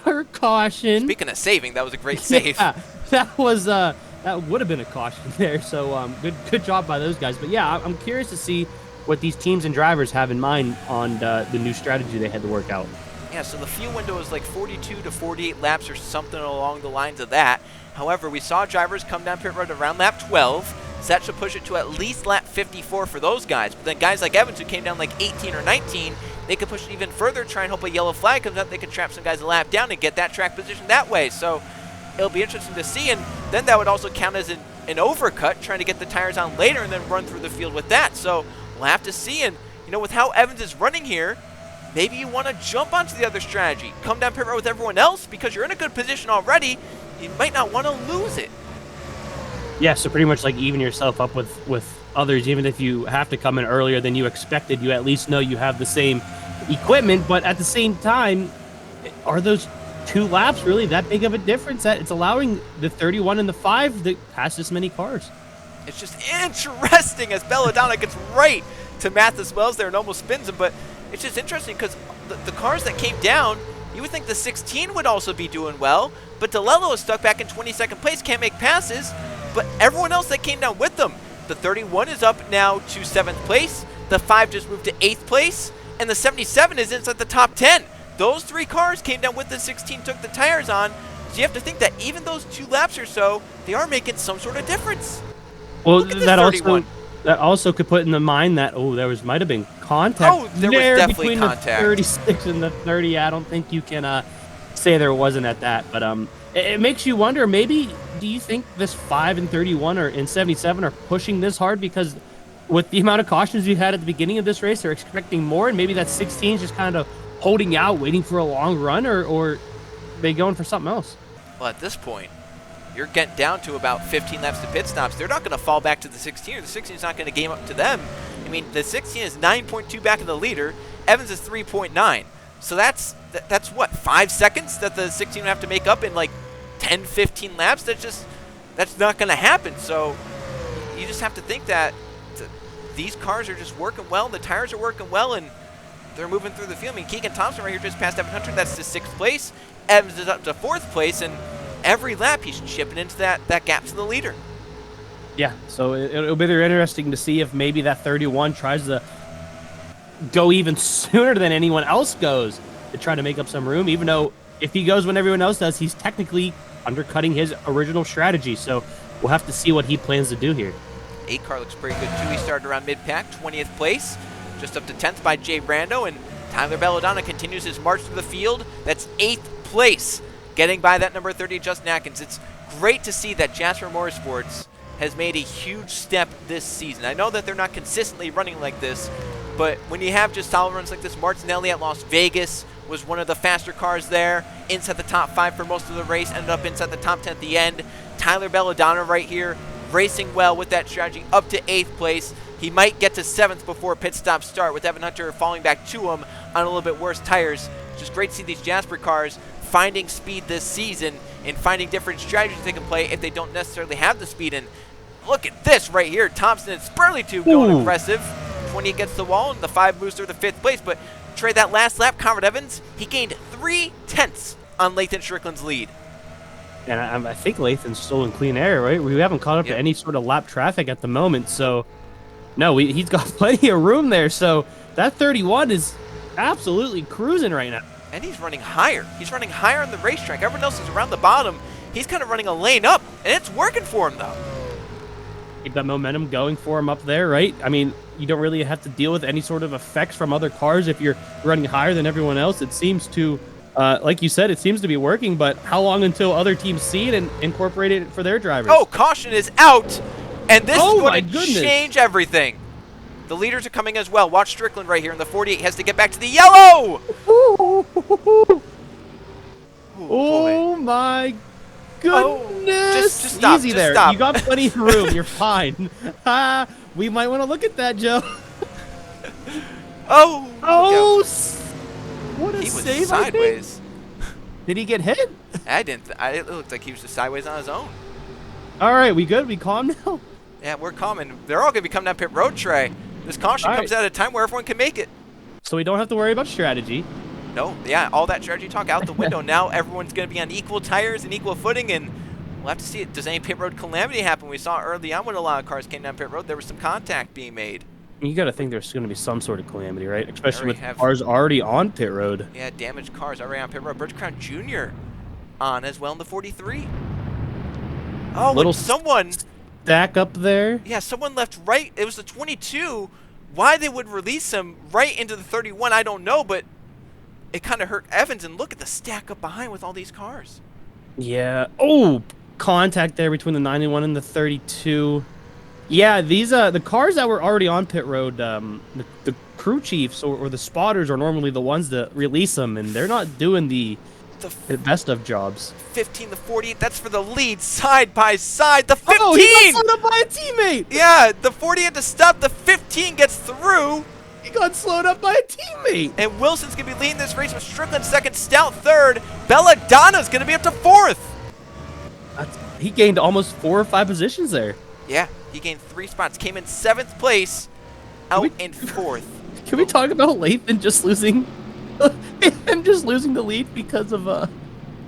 their caution. Speaking of saving, that was a great save. Yeah, that would have been a caution there. So good job by those guys. But yeah, I'm curious to see what these teams and drivers have in mind on the new strategy they had to work out. Yeah, so the fuel window is like 42 to 48 laps or something along the lines of that. However, we saw drivers come down pit road around lap 12. So that should push it to at least lap 54 for those guys. But then guys like Evans, who came down like 18 or 19, they could push it even further, try and hope a yellow flag comes out. They could trap some guys a lap down and get that track position that way. So it'll be interesting to see. And then that would also count as an overcut, trying to get the tires on later and then run through the field with that. So we'll have to see. And, with how Evans is running here, maybe you want to jump onto the other strategy. Come down pit road with everyone else because you're in a good position already. You might not want to lose it. Yeah, so pretty much like even yourself up with others. Even if you have to come in earlier than you expected, you at least know you have the same equipment. But at the same time, are those 2 laps really that big of a difference that it's allowing the 31 and the 5 to pass this many cars? It's just interesting as Belladonna gets right to Mathis Wells there and almost spins him. But it's just interesting because the cars that came down, you would think the 16 would also be doing well. But DeLello is stuck back in 22nd place, can't make passes. But everyone else that came down with them, the 31 is up now to 7th place, the 5 just moved to 8th place, and the 77 is inside the top 10. Those 3 cars came down with the 16, took the tires on, so you have to think that even those 2 laps or so, they are making some sort of difference. Well, that also could put in the mind that, might have been contact. Oh, there was definitely between contact. The 36 and the 30. I don't think you can say there wasn't at that. But it makes you wonder, maybe, do you think this 5 and 31 or in 77 are pushing this hard because with the amount of cautions you had at the beginning of this race, they're expecting more, and maybe that 16 is just kind of holding out, waiting for a long run, or they going for something else? Well, at this point, you're getting down to about 15 laps to pit stops. They're not going to fall back to the 16, or the 16 is not going to game up to them. I mean, the 16 is 9.2 back in the leader. Evans is 3.9. So that's what, 5 seconds that the 16 would have to make up in like 10, 15 laps? That's not going to happen. So you just have to think that these cars are just working well, the tires are working well, and they're moving through the field. I mean, Keegan Thompson right here just passed Evan Hunter. That's to 6th place. Evans is up to 4th place, and every lap he's chipping into that gap to the leader. Yeah, so it'll be very interesting to see if maybe that 31 tries to go even sooner than anyone else goes to try to make up some room, even though if he goes when everyone else does, he's technically undercutting his original strategy. So we'll have to see what he plans to do here. 8 car looks pretty good, too. He started around mid-pack, 20th place, just up to 10th by Jay Brando, and Tyler Belladonna continues his march through the field. That's 8th place, getting by that number 30, Justin Atkins. It's great to see that Jasper Motorsports has made a huge step this season. I know that they're not consistently running like this, but when you have just solid runs like this, Martinelli at Las Vegas was one of the faster cars there, inside the top 5 for most of the race, ended up inside the top 10 at the end. Tyler Belladonna right here, racing well with that strategy, up to 8th place. He might get to 7th before pit stop start, with Evan Hunter falling back to him on a little bit worse tires. It's just great to see these Jasper cars finding speed this season and finding different strategies they can play if they don't necessarily have the speed. And look at this right here. Thompson and Spurley too going aggressive. 20 against the wall, and the 5 moves through the 5th place. But trade that last lap, Conrad Evans, he gained 3/10 on Lathan Strickland's lead. And I think Lathan's still in clean air, right? We haven't caught up to any sort of lap traffic at the moment. So, no, he's got plenty of room there. So that 31 is absolutely cruising right now. And he's running higher. He's running higher on the racetrack. Everyone else is around the bottom. He's kind of running a lane up, and it's working for him, though. Keep that momentum going for him up there, right? I mean, you don't really have to deal with any sort of effects from other cars if you're running higher than everyone else. It seems to, like you said, it seems to be working, but how long until other teams see it and incorporate it for their drivers? Oh, caution is out, and this is going to goodness. change everything. The leaders are coming as well. Watch Strickland right here in the 48. Has to get back to the yellow. Oh, my goodness. Just stop. Easy just there. Stop. You got plenty of room. You're fine. We might want to look at that, Joe. Oh, what a he was save, sideways. Did he get hit? I didn't. It looked like he was just sideways on his own. All right, we good? We calm now? Yeah, we're calm, and they're all going to be coming down pit road, Trey. This caution comes at a time where everyone can make it. So we don't have to worry about strategy. No, yeah, all that strategy talk out the window. Now everyone's going to be on equal tires and equal footing, and we'll have to see it. Does any pit road calamity happen? We saw early on when a lot of cars came down pit road, there was some contact being made. You got to think there's going to be some sort of calamity, right? Especially with cars already on pit road. Yeah, damaged cars already on pit road. Birch Crown Jr. on as well in the 43. Oh, little someone stack up there. Yeah, someone left right. It was the 22. Why they would release him right into the 31, I don't know, but it kind of hurt Evans. And look at the stack up behind with all these cars. Yeah. Oh, contact there between the 91 and the 32. Yeah, these the cars that were already on pit road, the crew chiefs or the spotters are normally the ones that release them, and they're not doing the best of jobs. 15 to 48, that's for the lead, side by side. The 15! Oh, he got slowed up by a teammate! Yeah, the 40 had to stop. The 15 gets through. He got slowed up by a teammate. And Wilson's going to be leading this race with Strickland second, Stout third. Belladonna's going to be up to 4th. He gained almost 4 or 5 positions there. Yeah, he gained 3 spots. Came in 7th place, out in 4th. Can we talk about Lathan just losing him just losing the lead because of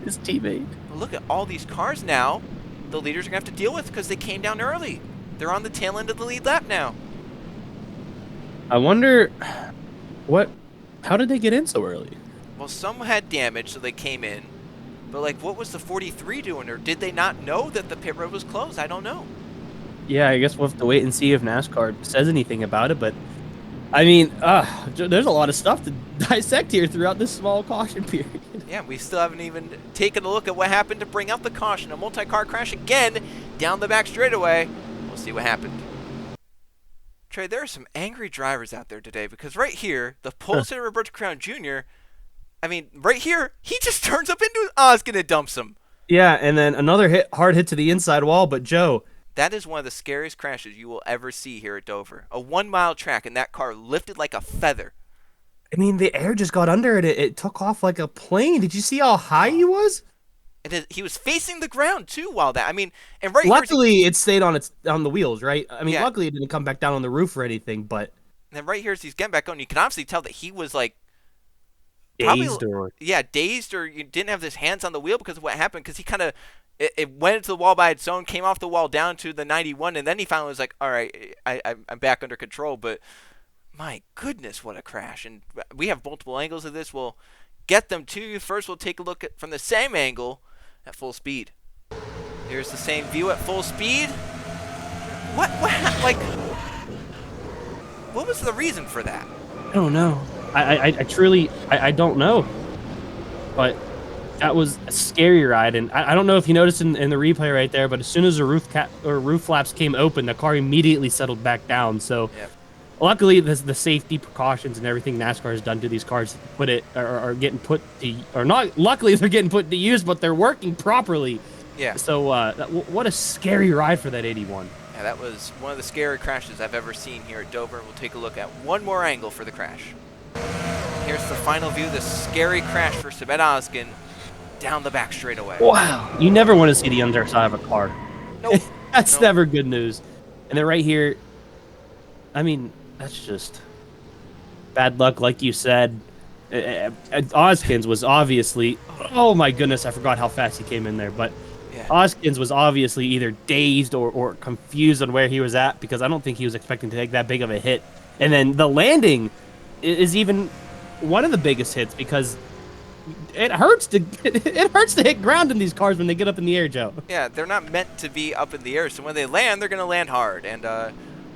his teammate? Look at all these cars now the leaders are going to have to deal with because they came down early. They're on the tail end of the lead lap now. I wonder how did they get in so early? Well, some had damage, so they came in. But, like, what was the 43 doing? Or did they not know that the pit road was closed? I don't know. Yeah, I guess we'll have to wait and see if NASCAR says anything about it, but I mean, there's a lot of stuff to dissect here throughout this small caution period. Yeah, we still haven't even taken a look at what happened to bring out the caution. A multi-car crash again down the back straightaway. We'll see what happened. Trey, there are some angry drivers out there today because right here, the pole sitter Roberto Crown Jr., I mean, right here, he just turns up into Oskin and dumps him. Yeah, and then another hard hit to the inside wall, but Joe, that is one of the scariest crashes you will ever see here at Dover. A 1 mile track and that car lifted like a feather. I mean, the air just got under it. It took off like a plane. Did you see how high he was? He was facing the ground too while that. I mean, and right luckily it stayed on the wheels, right? I mean, yeah. Luckily it didn't come back down on the roof or anything, but. And then right here as he's getting back on, you can obviously tell that he was like dazed dazed or you didn't have his hands on the wheel because of what happened. Because he kind of it went into the wall by its own, came off the wall down to the 91, and then he finally was like, all right, I'm back under control. But my goodness, what a crash. And we have multiple angles of this. We'll get them to you. First, we'll take a look at from the same angle at full speed. Here's the same view at full speed. What was the reason for that? I don't know. I truly don't know. But that was a scary ride, and I don't know if you noticed in the replay right there, but as soon as the roof flaps came open, the car immediately settled back down. So, luckily, the safety precautions and everything NASCAR has done to these cars are getting put to, or not. Luckily, they're getting put to use, but they're working properly. Yeah. So, what a scary ride for that 81. Yeah, that was one of the scary crashes I've ever seen here at Dover. We'll take a look at one more angle for the crash. Here's the final view, the scary crash for Sebet Ozgen down the back straightaway. Wow. You never want to see the underside of a car. Nope. That's never good news. And then right here, I mean, that's just bad luck, like you said. Ozkins was obviously, oh my goodness, I forgot how fast he came in there, but Ozkins was obviously either dazed or confused on where he was at, because I don't think he was expecting to take that big of a hit. And then the landing is even one of the biggest hits, because it hurts to hit ground in these cars when they get up in the air, Joe. Yeah, they're not meant to be up in the air, so when they land, they're going to land hard. And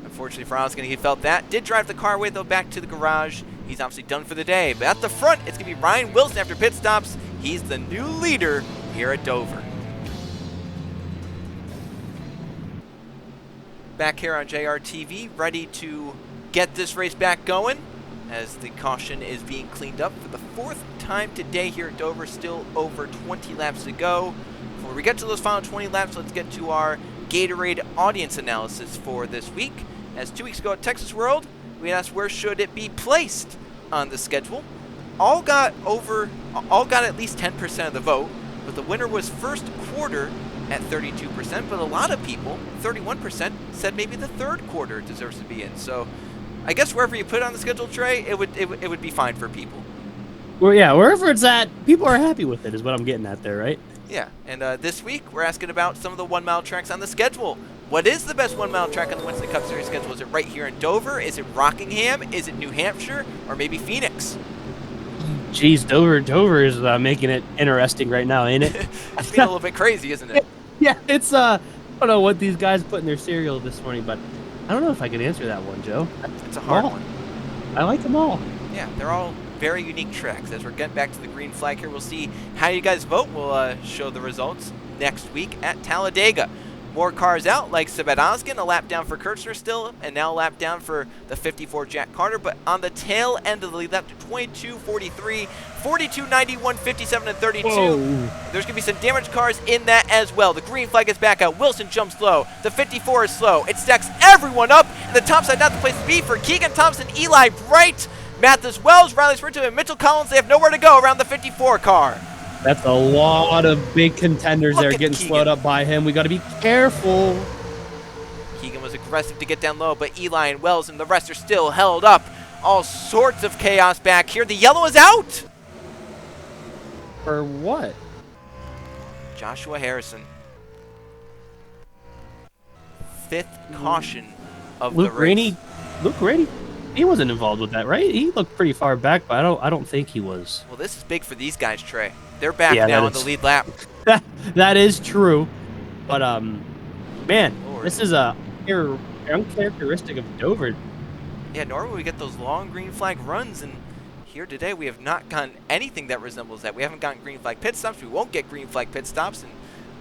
unfortunately for Ozgen, he felt that. Did drive the car away, though, back to the garage. He's obviously done for the day. But at the front, it's going to be Ryan Wilson after pit stops. He's the new leader here at Dover. Back here on JRTV, ready to get this race back going as the caution is being cleaned up for the fourth time today here at Dover. Still over 20 laps to go. Before we get to those final 20 laps, let's get to our Gatorade audience analysis for this week. As 2 weeks ago at Texas World, we asked where should it be placed on the schedule. All got at least 10% of the vote, but the winner was first quarter at 32%, but a lot of people, 31%, said maybe the third quarter deserves to be in. So I guess wherever you put it on the schedule, Trey, it would be fine for people. Well, yeah, wherever it's at, people are happy with it is what I'm getting at there, right? Yeah, and this week we're asking about some of the 1 mile tracks on the schedule. What is the best 1 mile track on the Winston Cup Series schedule? Is it right here in Dover? Is it Rockingham? Is it New Hampshire? Or maybe Phoenix? Jeez, Dover is making it interesting right now, ain't it? It's being a little bit crazy, isn't it? Yeah, it's I don't know what these guys put in their cereal this morning, but I don't know if I can answer that one, Joe. It's a hard one. I like them all. Yeah, they're all very unique tracks. As we're getting back to the green flag here, we'll see how you guys vote. We'll show the results next week at Talladega. More cars out, like Sebet Ozgen, a lap down for Kirchner still, and now a lap down for the 54 Jack Carter. But on the tail end of the lead lap to 22, 43, 42, 91, 57, and 32. Whoa. There's going to be some damaged cars in that as well. The green flag is back out. Wilson jumps low. The 54 is slow. It stacks everyone up. And the top side, not the place to be for Keegan Thompson, Eli Bright, Mathis Wells, Riley Sprinter, and Mitchell Collins. They have nowhere to go around the 54 car. That's a lot of big contenders that are getting slowed up by him. We got to be careful. Keegan was aggressive to get down low, but Eli and Wells and the rest are still held up. All sorts of chaos back here. The yellow is out. For what? Joshua Harrison. Fifth caution of the race. Luke Rainey, he wasn't involved with that, right? He looked pretty far back, but I don't think he was. Well, this is big for these guys, Trey. They're back now on the lead lap. That is true, but man, Lord. this is a uncharacteristic of Dover. Yeah, normally we get those long green flag runs, and here today we have not gotten anything that resembles that. We haven't gotten green flag pit stops. We won't get green flag pit stops, and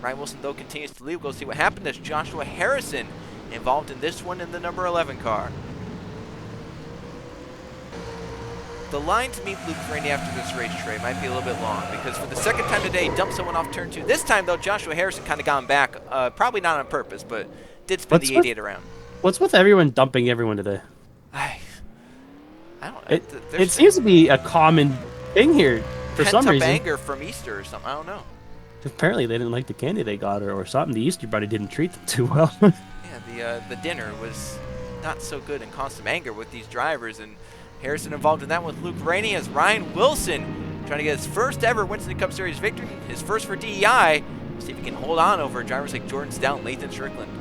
Ryan Wilson, though, continues to lead. We'll go see what happened as Joshua Harrison involved in this one in the number 11 car. The line to meet Luke Rainey after this race, Trey, might be a little bit long because for the second time today, he dumped someone off turn 2. This time, though, Joshua Harrison kind of got him back. Probably not on purpose, but did spin the 88 around. What's with everyone dumping everyone today? I don't know. It seems to be a common thing here for some reason. Anger from Easter or something. I don't know. Apparently, they didn't like the candy they got or something. The Easter Bunny didn't treat them too well. Yeah, the dinner was not so good and caused some anger with these drivers, and Harrison involved in that with Luke Rainey as Ryan Wilson trying to get his first ever Winston Cup Series victory, his first for DEI. See if he can hold on over drivers like Jordan Stout and Lathan Strickland.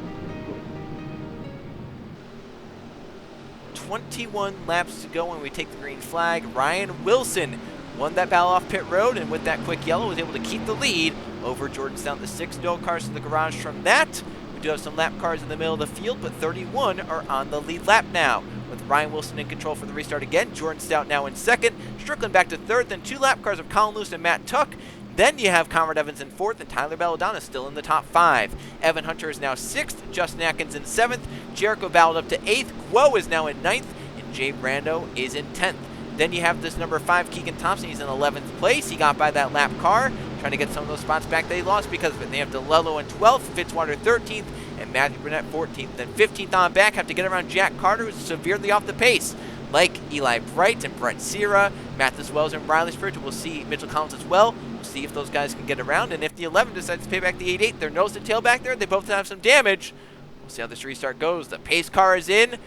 21 laps to go when we take the green flag. Ryan Wilson won that battle off pit road, and with that quick yellow was able to keep the lead over Jordan Stout. The 6 dual cars to the garage from that. We do have some lap cars in the middle of the field, but 31 are on the lead lap now, with Ryan Wilson in control for the restart again. Jordan Stout now in second. Strickland back to third. Then 2 lap cars of Colin Lewis and Matt Tuck. Then you have Conrad Evans in fourth, and Tyler Belladonna still in the top 5. Evan Hunter is now 6th. Justin Atkins in 7th. Jericho Ballard up to 8th. Guo is now in 9th. And Jay Brando is in 10th. Then you have this number 5, Keegan Thompson. He's in 11th place. He got by that lap car, trying to get some of those spots back that he lost because of it. They have DeLello in 12th, Fitzwater 13th, and Matthew Burnett 14th. Then 15th on back, have to get around Jack Carter, who's severely off the pace, like Eli Bright and Brett Sierra, Mathis Wells and Riley Spurgeon. We'll see Mitchell Collins as well. We'll see if those guys can get around, and if the 11 decides to pay back the 88, they're nose to tail back there. They both have some damage. We'll see how this restart goes. The pace car is in.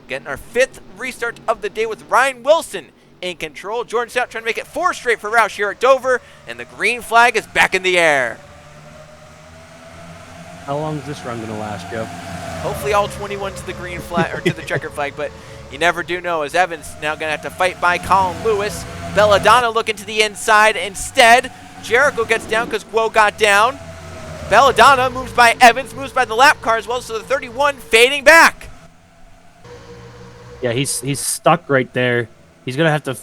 Getting our 5th restart of the day with Ryan Wilson in control. Jordan Stout trying to make it 4 straight for Roush here at Dover, and the green flag is back in the air. How long is this run going to last, Joe? Hopefully all 21 to the green flag or to the checker flag, but you never do know, as Evans now going to have to fight by Colin Lewis. Belladonna looking to the inside instead. Jericho gets down because Guo got down. Belladonna moves by Evans, moves by the lap car as well, so the 31 fading back. Yeah, he's stuck right there. He's going to have to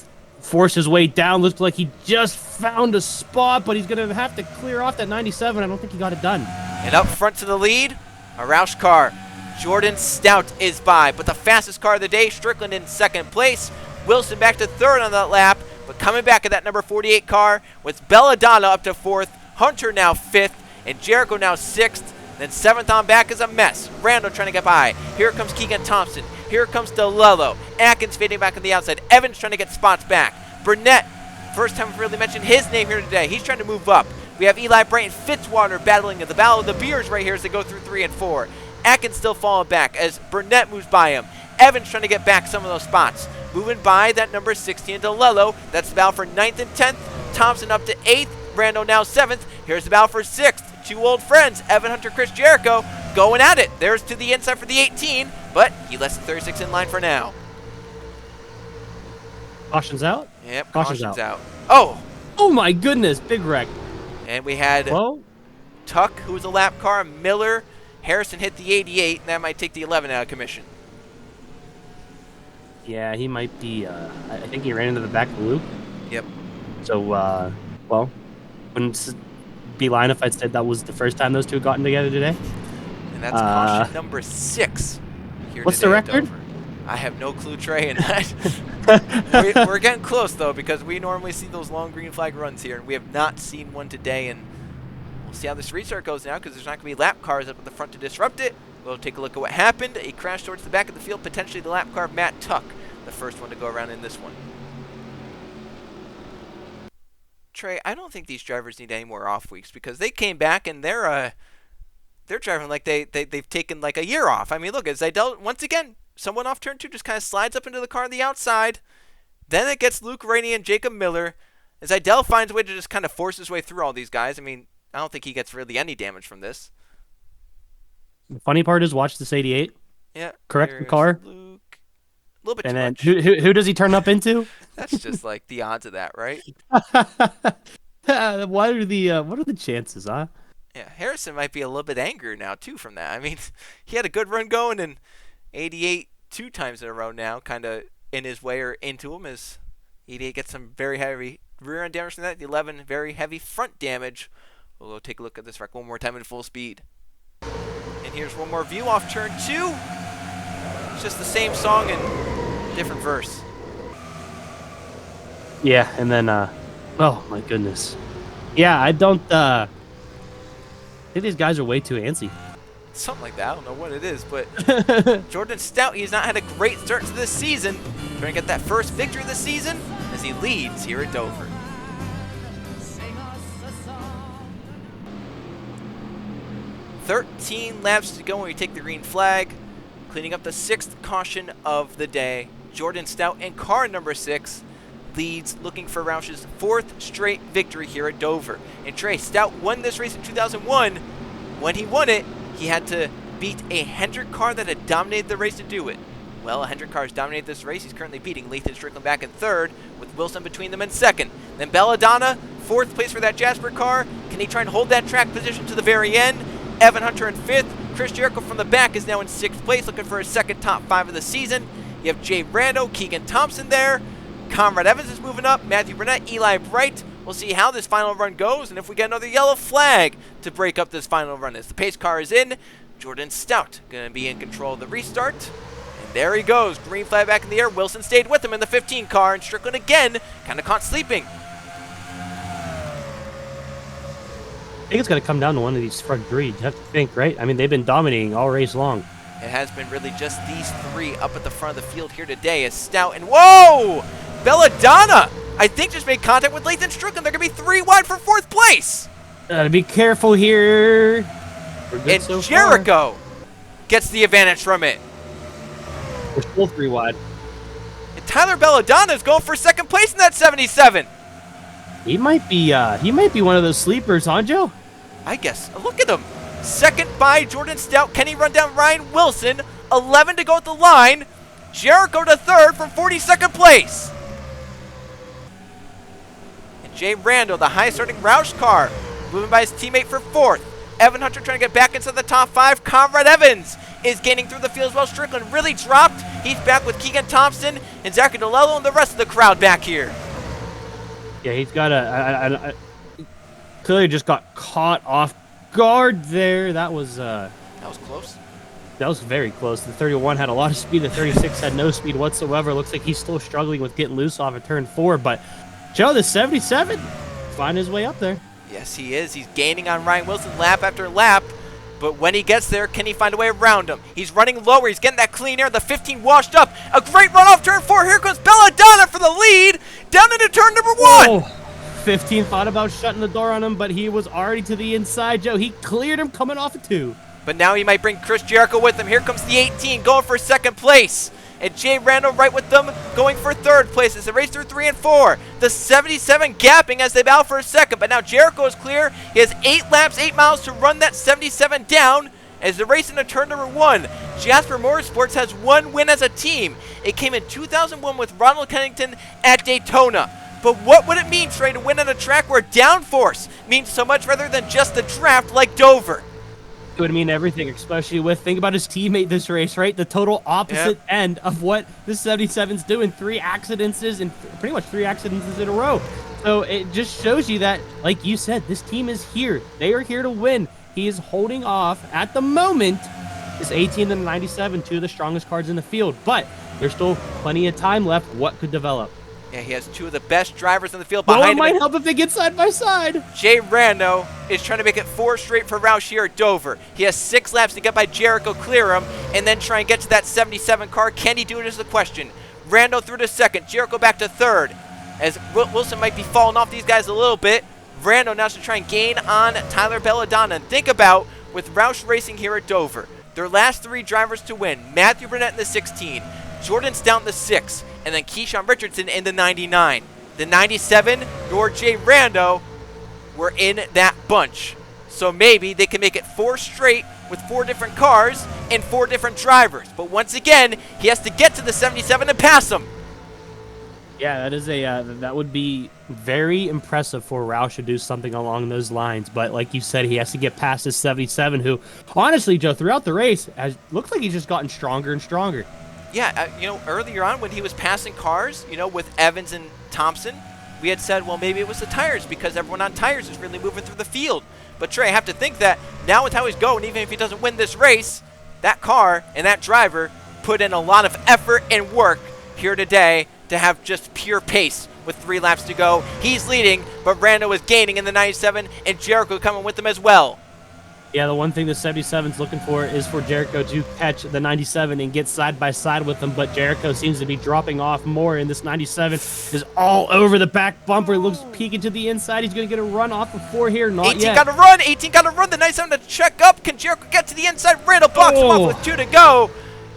force his way down. Looks like he just found a spot, but he's going to have to clear off that 97. I don't think he got it done. And up front to the lead, a Roush car. Jordan Stout is by, but the fastest car of the day, Strickland in 2nd place. Wilson back to 3rd on that lap, but coming back at that number 48 car with Belladonna up to 4th, Hunter now 5th, and Jericho now 6th. Then 7th on back is a mess. Randall trying to get by. Here comes Keegan Thompson. Here comes DeLello. Atkins fading back on the outside. Evans trying to get spots back. Burnett, first time we've really mentioned his name here today. He's trying to move up. We have Eli Bright and Fitzwater battling in the battle of the beers right here as they go through 3 and 4. Atkins still falling back as Burnett moves by him. Evans trying to get back some of those spots. Moving by that number 16, DeLello. That's the battle for 9th and 10th. Thompson up to 8th. Brando now 7th. Here's the battle for 6th. 2 old friends, Evan Hunter, Chris Jericho, going at it. There's to the inside for the 18, but he lets the 36 in line for now. Caution's out? Yep, Caution's out. Oh my goodness, big wreck. And we had Tuck, who was a lap car, Miller, Harrison hit the 88, and that might take the 11 out of commission. Yeah, he might be, I think he ran into the back of the loop. Yep. So, well, wouldn't be lying if I said that was the first time those two had gotten together today. And that's caution number 6 here what's today the at record? Dover. I have no clue, Trey, and we're getting close, though, because we normally see those long green flag runs here, and we have not seen one today, and we'll see how this restart goes now, because there's not going to be lap cars up at the front to disrupt it. We'll take a look at what happened. A crash towards the back of the field, potentially the lap car of Matt Tuck, the first one to go around in this one. Trey, I don't think these drivers need any more off weeks, because they came back and they're driving like they've taken like a year off. I mean, look, as Zidell, once again, someone off turn 2 just kind of slides up into the car on the outside. Then it gets Luke Rainey and Jacob Miller. As Zidell finds a way to just kind of force his way through all these guys. I mean, I don't think he gets really any damage from this. The funny part is, watch this 88. Yeah. Correct the car. Luke. A little bit And too then much. who does he turn up into? That's just like the odds of that, right? what are the chances, huh? Yeah, Harrison might be a little bit angrier now, too, from that. I mean, he had a good run going, and 88 2 times in a row now, kind of in his way or into him, as he gets some very heavy rear end damage from that. The 11, very heavy front damage. We'll go take a look at this wreck one more time in full speed. And here's one more view off turn 2. It's just the same song and different verse. Yeah, and then, oh my goodness. Yeah, I think these guys are way too antsy. Something like that. I don't know what it is, but Jordan Stout, he's not had a great start to this season. Trying to get that first victory of the season as he leads here at Dover. "13 laps to go when we take the green flag. Cleaning up the 6th caution of the day. Jordan Stout in car number 6 leads, looking for Roush's 4th straight victory here at Dover. And Trey, Stout won this race in 2001. When he won it, he had to beat a Hendrick car that had dominated the race to do it. Well, a Hendrick car has dominated this race. He's currently beating Lathan Strickland back in 3rd, with Wilson between them in 2nd. Then Belladonna, 4th place for that Jasper car. Can he try and hold that track position to the very end? Evan Hunter in 5th. Chris Jericho from the back is now in 6th place, looking for his 2nd top 5 of the season. You have Jay Rando, Keegan Thompson there. Conrad Evans is moving up. Matthew Burnett, Eli Bright. We'll see how this final run goes and if we get another yellow flag to break up this final run. As the pace car is in, Jordan Stout going to be in control of the restart. And there he goes. Green flag back in the air. Wilson stayed with him in the 15 car, and Strickland again kind of caught sleeping. I think it's going to come down to one of these front 3. You have to think, right? I mean, they've been dominating all race long. It has been really just these 3 up at the front of the field here today as Stout and whoa! Belladonna, I think, just made contact with Lathan Strickland. They're going to be 3 wide for 4th place. Gotta be careful here. And so Jericho gets the advantage from it. We're still 3 wide. And Tyler Belladonna is going for 2nd place in that 77. He might be one of those sleepers, huh, Joe? I guess. Look at him. 2nd by Jordan Stout. Can he run down Ryan Wilson? 11 to go at the line. Jericho to 3rd from 42nd place. And Jay Rando, the high starting Roush car, moving by his teammate for 4th. Evan Hunter trying to get back into the top 5. Conrad Evans is gaining through the field as well. Strickland really dropped. He's back with Keegan Thompson and Zachary DeLello and the rest of the crowd back here. Yeah, he's got clearly just got caught off guard there. That was close. That was very close. The 31 had a lot of speed. The 36 had no speed whatsoever. Looks like he's still struggling with getting loose off of turn 4. But Joe, the 77, finding his way up there. Yes, he is. He's gaining on Ryan Wilson lap after lap. But when he gets there, can he find a way around him? He's running lower. He's getting that clean air. The 15 washed up. A great run off turn 4. Here comes Belladonna for the lead. Down into turn number 1. Oh, 15 thought about shutting the door on him, but he was already to the inside, Joe. He cleared him coming off of 2. But now he might bring Chris Jericho with him. Here comes the 18 going for 2nd place. And Jay Randall right with them going for 3rd place as they race through 3 and 4. The 77 gapping as they battle for a 2nd. But now Jericho is clear. He has 8 laps, 8 miles to run that 77 down as they race into turn number 1. Jasper Motorsports has 1 win as a team. It came in 2001 with Ronald Kennington at Daytona. But what would it mean, Trey, to win on a track where downforce means so much rather than just the draft like Dover? It would mean everything, especially with, think about his teammate this race, right? The total opposite end of what the 77's doing. 3 accidents and pretty much 3 accidents in a row. So it just shows you that, like you said, this team is here. They are here to win. He is holding off at the moment. This 18 and 97, 2 of the strongest cars in the field. But there's still plenty of time left. What could develop? Yeah, he has 2 of the best drivers in the field behind him. It might help if they get side by side. Jay Rando is trying to make it 4 straight for Roush here at Dover. He has 6 laps to get by Jericho, clear him, and then try and get to that 77 car. Can he do it is the question. Rando through to 2nd. Jericho back to 3rd. As Wilson might be falling off these guys a little bit. Rando now to try and gain on Tyler Belladonna. And think about, with Roush Racing here at Dover, their last 3 drivers to win, Matthew Burnett in the 16, Jordan Stout in the 6, and then Keyshawn Richardson in the 99. The 97, nor Jay Rando were in that bunch. So maybe they can make it 4 straight with 4 different cars and 4 different drivers. But once again, he has to get to the 77 and pass them. Yeah, that is that would be very impressive for Roush to do something along those lines. But like you said, he has to get past his 77, who, honestly, Joe, throughout the race, looks like he's just gotten stronger and stronger. Yeah, earlier on when he was passing cars, with Evans and Thompson, we had said, well, maybe it was the tires because everyone on tires is really moving through the field. But Trey, I have to think that now with how he's going, even if he doesn't win this race, that car and that driver put in a lot of effort and work here today to have just pure pace with 3 laps to go. He's leading, but Rando is gaining in the 97, and Jericho coming with him as well. Yeah, the one thing the 77's looking for is for Jericho to catch the 97 and get side by side with him, but Jericho seems to be dropping off more, and this 97 is all over the back bumper. It looks peeking to the inside. He's going to get a run off of 4 here. Not 18 yet. got to run. 18 got to run. The 97 to check up. Can Jericho get to the inside? Randall blocks him off with 2 to go.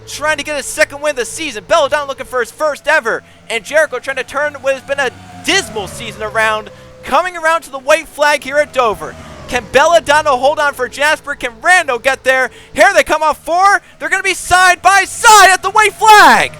Trying to get his second win of the season. Belladonna looking for his first ever. And Jericho trying to turn what has been a dismal season around. Coming around to the white flag here at Dover. Can Belladonna hold on for Jasper? Can Rando get there? Here they come off 4. They're going to be side by side at the white flag.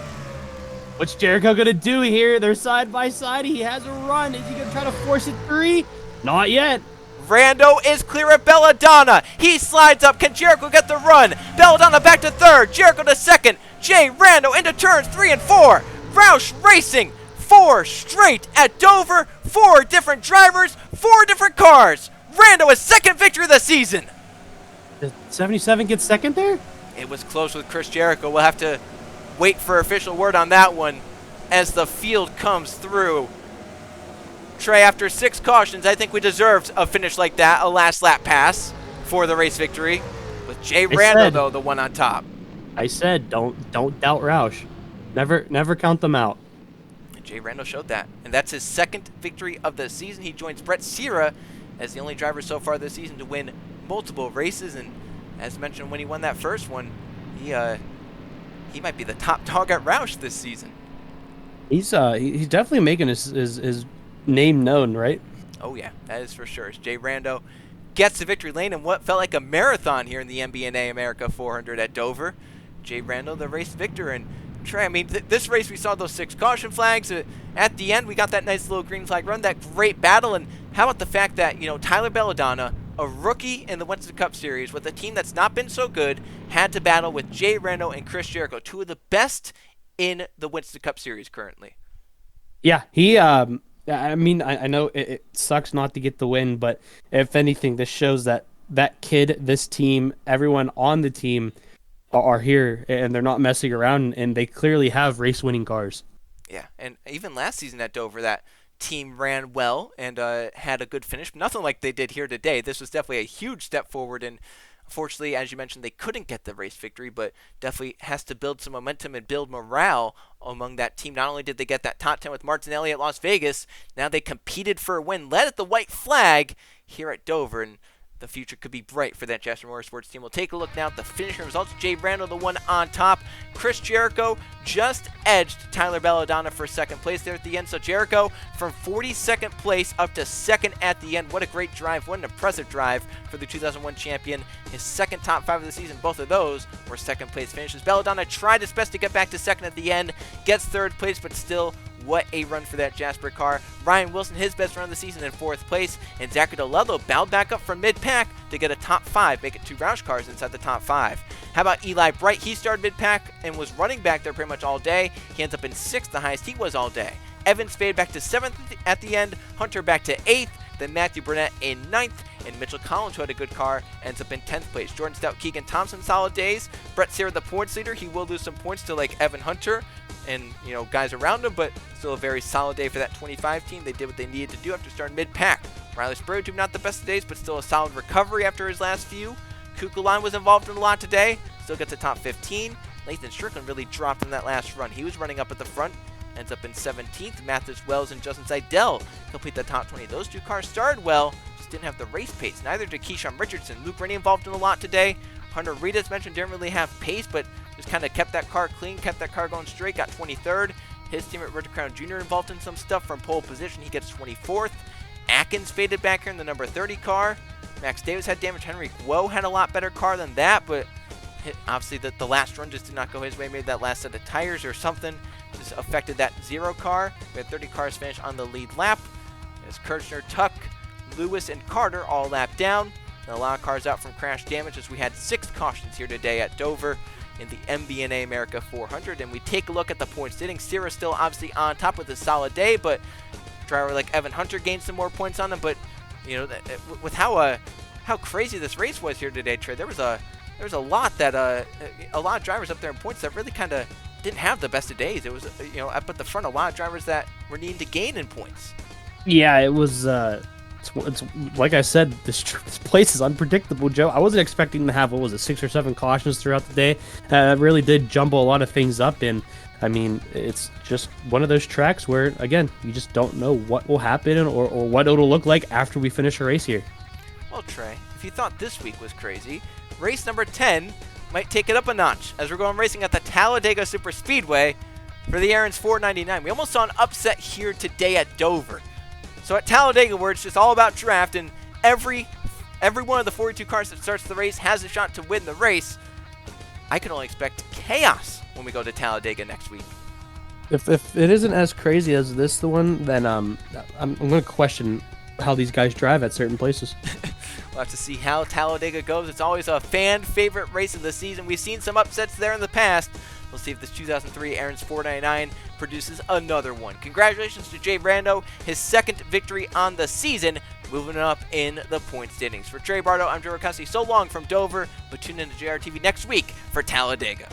What's Jericho going to do here? They're side by side. He has a run. Is he going to try to force it 3? Not yet. Rando is clear of Belladonna. He slides up. Can Jericho get the run? Belladonna back to 3rd. Jericho to 2nd. Jay Rando into turns 3 and 4. Roush Racing 4 straight at Dover. 4 different drivers. 4 different cars. Rando his 2nd victory of the season. Did 77 get 2nd there? It was close with Chris Jericho. We'll have to wait for official word on that one as the field comes through. Trey, after 6 cautions, I think we deserved a finish like that, a last lap pass for the race victory. With Jay Rando, though, the one on top. I said, don't doubt Roush. Never count them out. And Jay Rando showed that. And that's his 2nd victory of the season. He joins Brett Sierra as the only driver so far this season to win multiple races. And as mentioned, when he won that first one, he might be the top dog at Roush this season. He's definitely making his name known, right? Oh yeah, that is for sure. As Jay Rando gets the victory lane in what felt like a marathon here in the MBNA America 400 at Dover. Jay Rando, the race victor. And Trey, I mean, this race we saw those 6 caution flags. At the end, we got that nice little green flag run, that great battle. And how about the fact that, Tyler Belladonna, a rookie in the Winston Cup Series with a team that's not been so good, had to battle with Jay Rando and Chris Jericho, 2 of the best in the Winston Cup Series currently. Yeah, he I mean, I know it sucks not to get the win, but if anything, this shows that kid, this team, everyone on the team are here, and they're not messing around, and they clearly have race-winning cars. Yeah, and even last season at Dover, that team ran well and had a good finish. Nothing like they did here today. This was definitely a huge step forward, and unfortunately, as you mentioned, they couldn't get the race victory, but definitely has to build some momentum and build morale among that team. Not only did they get that top 10 with Martinelli at Las Vegas, now they competed for a win, led at the white flag here at Dover, and the future could be bright for that Jasper Motorsports team. We'll take a look now at the finishing results. Jay Rando, the one on top. Chris Jericho just edged Tyler Belladonna for 2nd place there at the end. So Jericho from 42nd place up to 2nd at the end. What a great drive. What an impressive drive for the 2001 champion. His 2nd top 5 of the season. Both of those were 2nd place finishes. Belladonna tried his best to get back to 2nd at the end. Gets 3rd place, but still, what a run for that Jasper car. Ryan Wilson, his best run of the season in 4th place. And Zachary DeLello bowed back up from mid-pack to get a top 5, make it 2 Roush cars inside the top 5. How about Eli Bright? He started mid-pack and was running back there pretty much all day. He ends up in 6th, the highest he was all day. Evans faded back to 7th at the end. Hunter back to 8th. Then Matthew Burnett in 9th. And Mitchell Collins, who had a good car, ends up in 10th place. Jordan Stout, Keegan Thompson, solid days. Brett Sierra, the points leader. He will lose some points to like Evan Hunter and guys around him, but still a very solid day for that 25 team. They did what they needed to do after starting mid-pack. Riley Spurgeon, not the best of days, but still a solid recovery after his last few. Kukulan was involved in a lot today, still gets a top 15. Nathan Strickland really dropped in that last run. He was running up at the front, ends up in 17th. Mathis Wells and Justin Seidel complete the top 20. Those 2 cars started well, just didn't have the race pace. Neither did Keyshawn Richardson. Luke Rennie involved in a lot today. Hunter Reed, as mentioned, didn't really have pace, but just kind of kept that car clean, kept that car going straight, got 23rd. His teammate Richard Crown Jr. involved in some stuff from pole position. He gets 24th. Atkins faded back here in the number 30 car. Max Davis had damage. Henry Guo had a lot better car than that, but obviously the last run just did not go his way. Maybe that last set of tires or something just affected that 0 car. We had 30 cars finish on the lead lap. As Kirchner, Tuck, Lewis, and Carter all lapped down. And a lot of cars out from crash damage as we had 6 cautions here today at Dover. in the MBNA America 400. And we take a look at the points standings. Sierra still obviously on top with a solid day, but a driver like Evan Hunter gained some more points on him. But with how crazy this race was here today, Trey, there was a lot of drivers up there in points that really kind of didn't have the best of days. It was up at the front, a lot of drivers that were needing to gain in points. Yeah, it was. It's like I said, this place is unpredictable, Joe. I wasn't expecting to have 6 or 7 cautions throughout the day. It really did jumble a lot of things up, and I mean, it's just one of those tracks where, again, you just don't know what will happen or what it'll look like after we finish a race here. Well, Trey, if you thought this week was crazy, race number 10 might take it up a notch as we're going racing at the Talladega Super Speedway for the Aaron's 499. We almost saw an upset here today at Dover. So at Talladega, where it's just all about draft, and every one of the 42 cars that starts the race has a shot to win the race, I can only expect chaos when we go to Talladega next week. If it isn't as crazy as this one, then I'm going to question how these guys drive at certain places. We'll have to see how Talladega goes. It's always a fan favorite race of the season. We've seen some upsets there in the past. We'll see if this 2003 Aaron's 499 produces another one. Congratulations to Jay Brando, his second victory on the season, moving up in the point standings. For Trey Bardo, I'm Joe Rokowski. So long from Dover, but tune in to JRTV next week for Talladega.